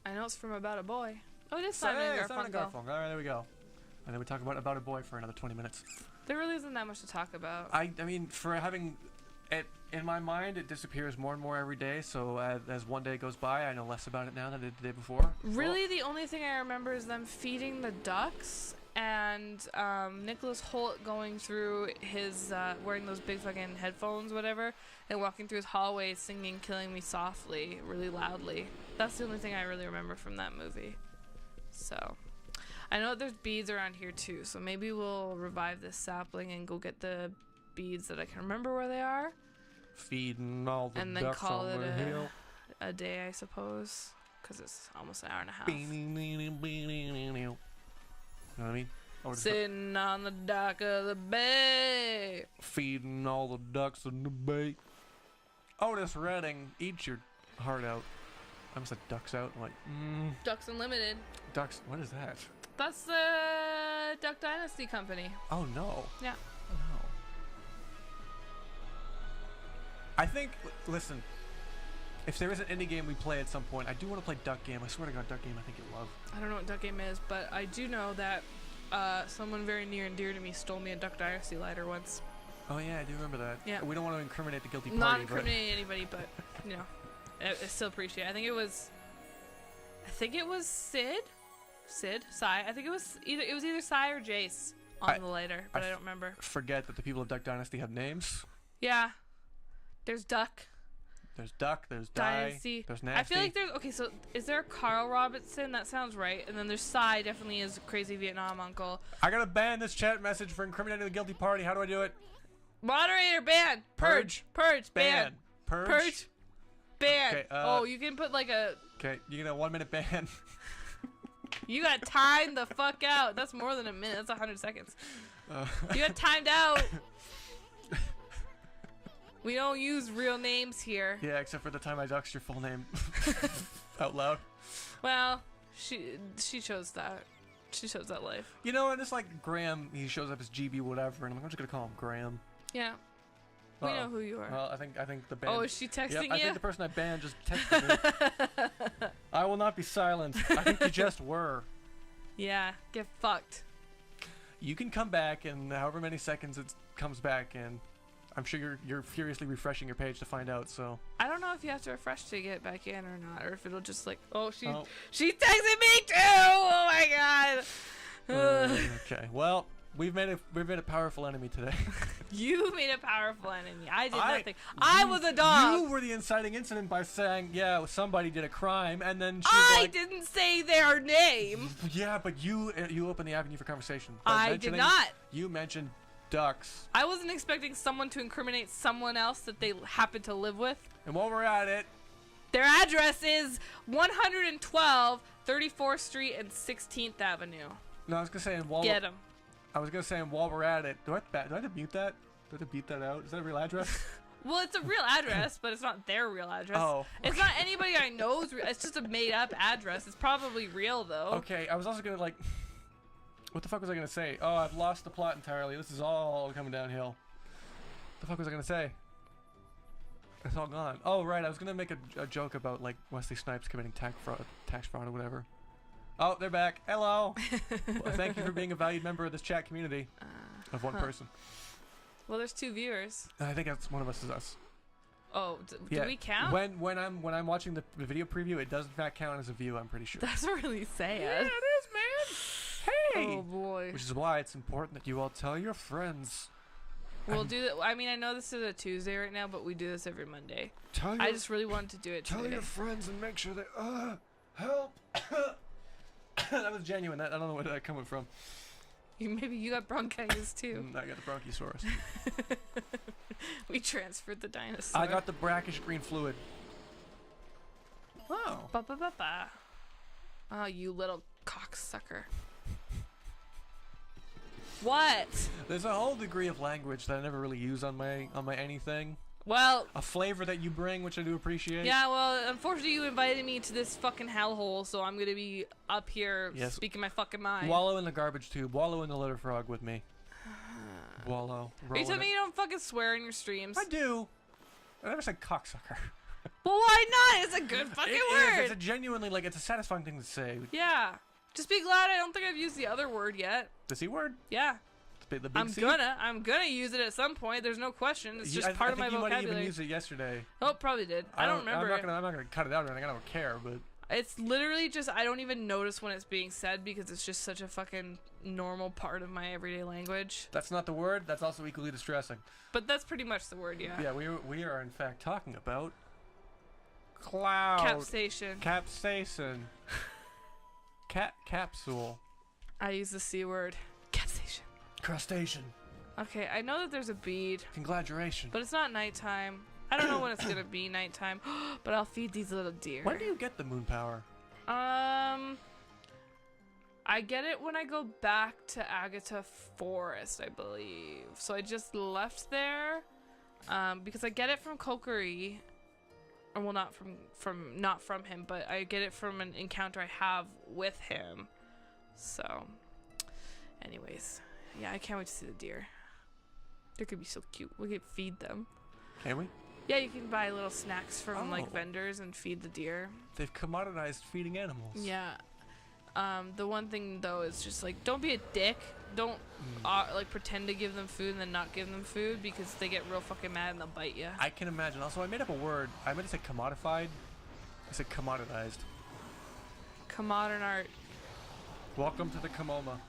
I know it's from About a Boy. Oh, it is Simon and Garfunkel. All right, there we go. And then we talk about a boy for another 20 minutes. There really isn't that much to talk about. I mean, for having it in my mind, it disappears more and more every day. So as one day goes by, I know less about it now than I did the day before. Really, the only thing I remember is them feeding the ducks and Nicholas Hoult going through his wearing those big fucking headphones, whatever, and walking through his hallway singing "Killing Me Softly" really loudly. That's the only thing I really remember from that movie. So. I know that there's beads around here too, so maybe we'll revive this sapling and go get the beads that I can remember where they are. Feeding all the and then ducks call on it the hill. a day, I suppose, because it's almost an hour and a half. You know what I mean? Sitting on the dock of the bay. Feeding all the ducks in the bay. Otis Redding, eat your heart out. I almost said ducks out. I'm like, Ducks Unlimited. Ducks, what is that? That's the Duck Dynasty company. Oh no. Yeah. Oh no. I think, listen, if there is an indie game we play at some point, I do want to play Duck Game. I swear to God, Duck Game I think you'll love. I don't know what Duck Game is, but I do know that someone very near and dear to me stole me a Duck Dynasty lighter once. Oh yeah, I do remember that. Yeah. We don't want to incriminate the guilty party. Not incriminating anybody, but, you know, I still appreciate it. I think it was Sid? Sai. I think it was either Sai or Jace on the lighter, but I don't remember. Forget that the people of Duck Dynasty have names. Yeah. There's Duck. There's Duck, there's Dynasty. There's Nasty. I feel like there's... Okay, so is there a Carl Robinson? That sounds right. And then there's Sai, definitely is crazy Vietnam uncle. I gotta ban this chat message for incriminating the guilty party. How do I do it? Moderator, ban. Purge. Ban. Purge. Ban. Okay, oh, you can put like a... Okay, you get a 1 minute ban. You got timed the fuck out. That's more than a minute. That's 100 seconds. You got timed out. We don't use real names here. Yeah, except for the time I doxed your full name out loud. Well, she chose that. She chose that life. You know, and it's like Graham, he shows up as GB whatever, and I'm just gonna call him Graham. Yeah. We know who you are. Well, I think the band. Oh, is she texting you? I think the person I banned just texted me. I will not be silent. I think you just were. Yeah, get fucked. You can come back in however many seconds it comes back, and I'm sure you're furiously refreshing your page to find out. So I don't know if you have to refresh to get back in or not, or if it'll just like, she texted me too. Oh my god. Okay, well. We've made a powerful enemy today. You made a powerful enemy. I did nothing. I was a dog. You were the inciting incident by saying, yeah, somebody did a crime, and then I didn't say their name. Yeah, but you opened the avenue for conversation. I did not. You mentioned ducks. I wasn't expecting someone to incriminate someone else that they happen to live with. And while we're at it, their address is 112 34th Street and 16th Avenue. No, I was gonna say get them. I was gonna say, while we're at it, do I have to mute that? Do I have to beat that out? Is that a real address? Well, it's a real address, but it's not their real address. Oh. It's not anybody I know's. It's just a made-up address. It's probably real, though. Okay, I was also gonna, like... What the fuck was I gonna say? Oh, I've lost the plot entirely. This is all coming downhill. What the fuck was I gonna say? It's all gone. Oh, right, I was gonna make a joke about, like, Wesley Snipes committing tax fraud or whatever. Oh, they're back. Hello! Well, thank you for being a valued member of this chat community. Of one person. Well, there's 2 viewers. I think that's one of us is us. Oh, do we count? When I'm watching the video preview, it does in fact count as a view. I'm pretty sure. That's really sad. Yeah, it is, man. Hey. Oh boy. Which is why it's important that you all tell your friends. We'll do that. I mean, I know this is a Tuesday right now, but we do this every Monday. I just really wanted to do it today. Tell your friends and make sure they help. That was genuine. I don't know where that coming from. Maybe you got bronchitis too. I got the bronchiosaurus. We transferred the dinosaur. I got the brackish green fluid. Oh. Ba ba ba ba. Oh, you little cocksucker. What? There's a whole degree of language that I never really use on my anything. Well, a flavor that you bring, which I do appreciate. Yeah, well, unfortunately you invited me to this fucking hellhole, so I'm gonna be up here speaking my fucking mind. Wallow in the garbage tube. Wallow in the litter frog with me. Wallow. Are you telling me you don't fucking swear in your streams? I do. I never said cocksucker. Well, why not? It's a good fucking word. It's a genuinely, like, it's a satisfying thing to say. Yeah. Just be glad I don't think I've used the other word yet. The C word? Yeah. The big I'm C? gonna use it at some point. There's no question. It's just part of my vocabulary. I think you might have even used it yesterday. Oh, probably did. I don't remember. I'm not gonna cut it out or anything. I don't care, but it's literally just I don't even notice when it's being said because it's just such a fucking normal part of my everyday language. That's not the word. That's also equally distressing. But that's pretty much the word, yeah. Yeah, we are in fact talking about cloud. Capsation. Capsaicin. Capsule. I use the C word. Capsation. Crustacean. Okay, I know that there's a bead. Congratulations. But it's not nighttime. I don't know when it's gonna be nighttime, but I'll feed these little deer. When do you get the moon power? I get it when I go back to Agata Forest, I believe. So I just left there, because I get it from Kokiri. Or well, not from him, but I get it from an encounter I have with him. So, anyways, yeah, I can't wait to see the deer. They're gonna be so cute. We can feed them. Can we? Yeah, you can buy little snacks from like vendors and feed the deer. They've commoditized feeding animals. Yeah. The one thing though is just like don't be a dick. Don't like pretend to give them food and then not give them food because they get real fucking mad and they'll bite you. I can imagine. Also, I made up a word. I meant to say commodified. I said commoditized. Modern art. Welcome to the Kamoma.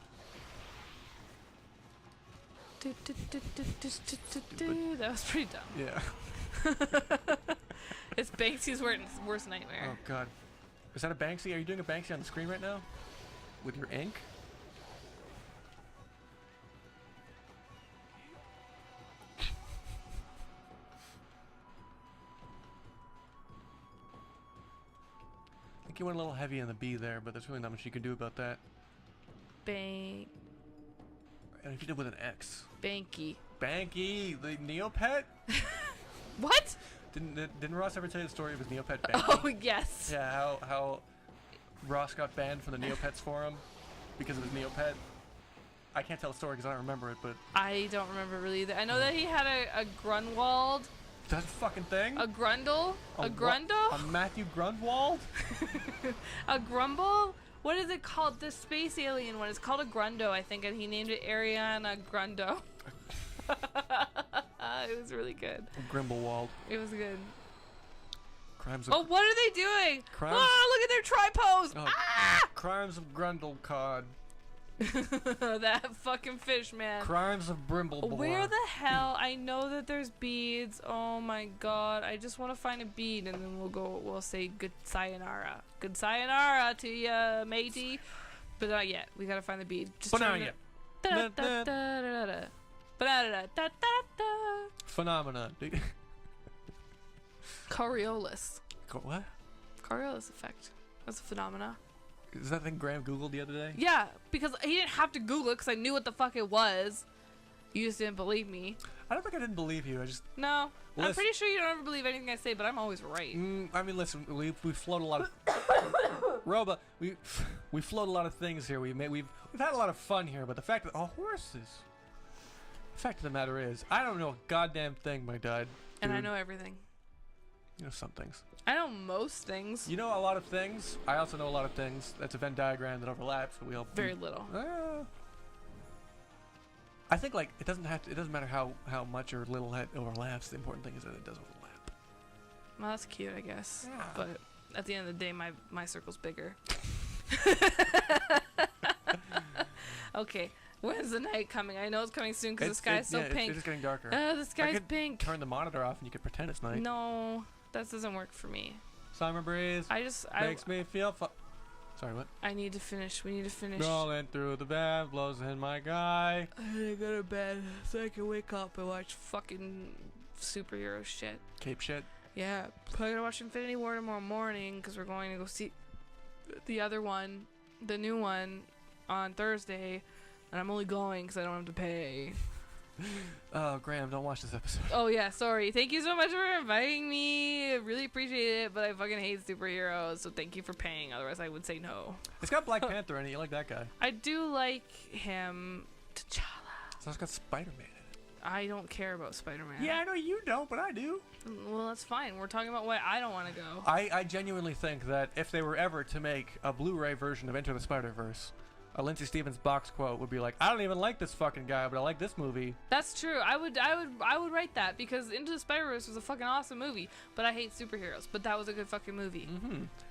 That was pretty dumb. Yeah. It's Banksy's worst nightmare. Oh god. Is that a Banksy? Are you doing a Banksy on the screen right now? With your ink? I think you went a little heavy on the B there, but there's really not much you can do about that. Bank. And if you did with an X. Banky. Banky, the Neopet? What? Didn't Ross ever tell you the story of his Neopet Banky? Oh, yes. Yeah, how Ross got banned from the Neopets forum because of his Neopet. I can't tell the story because I don't remember it, but... I don't remember really either. I know that he had a Grunwald. That fucking thing? A Grundle? A Grundle? A Matthew Grundwald? A Grumble? What is it called? The space alien one. It's called a Grundo, I think, and he named it Ariana Grundo. It was really good. Grimblewald. It was good. Crimes of... Oh, what are they doing? Crimes... Oh, look at their tripos! Oh, ah! Crimes of Grundle Cod. That fucking fish, man. Crimes of Brimblebore. Where the hell? I know that there's beads. Oh my god. I just want to find a bead and then we'll say good sayonara. Good sayonara to ya, matey. But not yet. We gotta find the bead. Just but not yet. Phenomena. Coriolis. What? Coriolis effect. That's a phenomena. Is that thing Graham Googled the other day? Yeah, because he didn't have to Google it because I knew what the fuck it was. You just didn't believe me. I don't think I didn't believe you. No. Listen. I'm pretty sure you don't ever believe anything I say, but I'm always right. I mean, listen, we float a lot of Roba. We float a lot of things here. We've had a lot of fun here, but the fact that horses. The fact of the matter is, I don't know a goddamn thing, my dad. And I know everything. You know some things. I know most things. You know a lot of things. I also know a lot of things. That's a Venn diagram that overlaps. But we all very little. I think like it doesn't matter how much or little it overlaps. The important thing is that it does overlap. Well, that's cute, I guess. Yeah. But at the end of the day, my circle's bigger. Okay, when's the night coming? I know it's coming soon because the sky's so pink. It's just getting darker. The sky's pink. Turn the monitor off and you could pretend it's night. No, that doesn't work for me. Summer breeze. Makes me feel fun. Sorry, what? I need to finish. We need to finish. Rolling through the bed, blows in my guy. I gotta go to bed so I can wake up and watch fucking superhero shit. Cape shit. Yeah, probably gonna watch Infinity War tomorrow morning because we're going to go see the other one, the new one, on Thursday, and I'm only going because I don't have to pay. Oh, Graham, don't watch this episode. Oh yeah, sorry. Thank you so much for inviting me. I really appreciate it, but I fucking hate superheroes, so thank you for paying. Otherwise, I would say no. It's got Black Panther in it. You like that guy? I do like him. T'Challa. So it's got Spider-Man in it. I don't care about Spider-Man. Yeah, I know you don't, but I do. Well, that's fine. We're talking about why I don't want to go. I genuinely think that if they were ever to make a Blu-ray version of Into the Spider-Verse, a Lindsey Stevens box quote would be like, I don't even like this fucking guy, but I like this movie. That's true. I would write that because Into the Spider-Verse was a fucking awesome movie, but I hate superheroes. But that was a good fucking movie.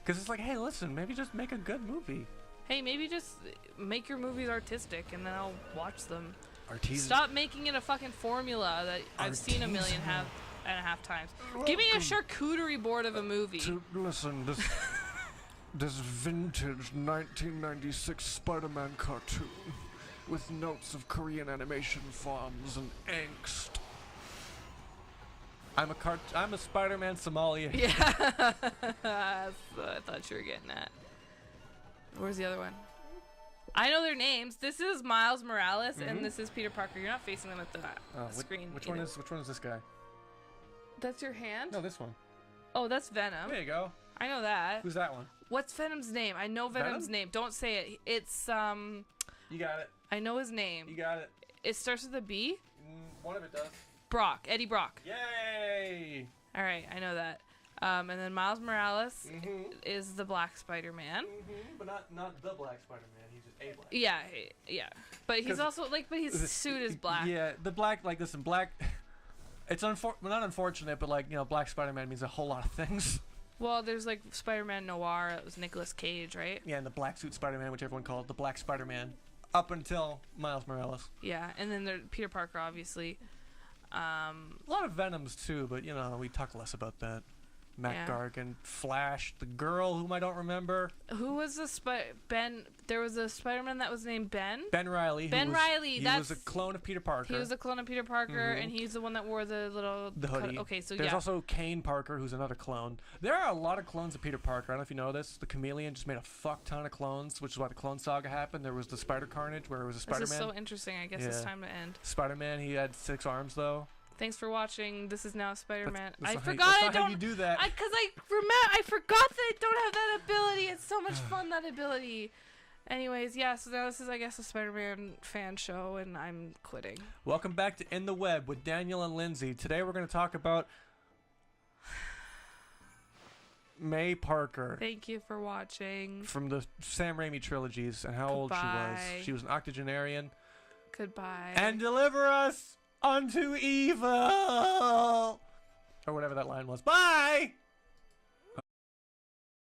Because it's like, hey, listen, maybe just make a good movie. Hey, maybe just make your movies artistic, and then I'll watch them. Artisan. Stop making it a fucking formula that I've seen a million and a half times. Give me a charcuterie board of a movie. Listen, this vintage 1996 Spider-Man cartoon with notes of Korean animation forms and angst. I'm a Spider-Man sommelier. Yeah. I thought you were getting that. Where's the other one? I know their names. This is Miles Morales and this is Peter Parker. You're not facing them at the screen. Which one is this guy? That's your hand? No, this one. Oh, that's Venom. There you go. I know that. Who's that one? What's Venom's name? I know Venom's name. Don't say it. It's You got it. I know his name. You got it. It starts with a B? One of it does. Brock. Eddie Brock. Yay! All right, I know that. And then Miles Morales is the Black Spider-Man. But not the Black Spider-Man. He's just a Black. Yeah. But he's also but his suit is black. Yeah, the black black. It's not unfortunate, but Black Spider-Man means a whole lot of things. Well, there's like Spider-Man Noir. It was Nicolas Cage, right? Yeah, and the black suit Spider-Man, which everyone called the Black Spider-Man, up until Miles Morales. Yeah, and then there's Peter Parker, obviously. A lot of Venoms too, but we talk less about that. Matt Gargan, Flash, the girl whom I don't remember. Who was the Ben? There was a Spider-Man that was named Ben. Ben Reilly. He was a clone of Peter Parker. He was a clone of Peter Parker, and he's the one that wore the hoodie. Okay, so there's also Kane Parker, who's another clone. There are a lot of clones of Peter Parker. I don't know if you know this. The Chameleon just made a fuck ton of clones, which is why the Clone Saga happened. There was the Spider Carnage, where it was a Spider-Man. This is so interesting. I guess it's time to end. Spider-Man, he had 6 arms though. Thanks for watching. This is now Spider-Man. I forgot I don't. How you do that? Because I forgot that I don't have that ability. It's so much fun, that ability. Anyways, so now this is, I guess, a Spider-Man fan show, and I'm quitting. Welcome back to In the Web with Daniel and Lindsay. Today we're going to talk about May Parker. Thank you for watching. From the Sam Raimi trilogies and how old she was. She was an octogenarian. Goodbye. And deliver us unto evil, or whatever that line was. Bye.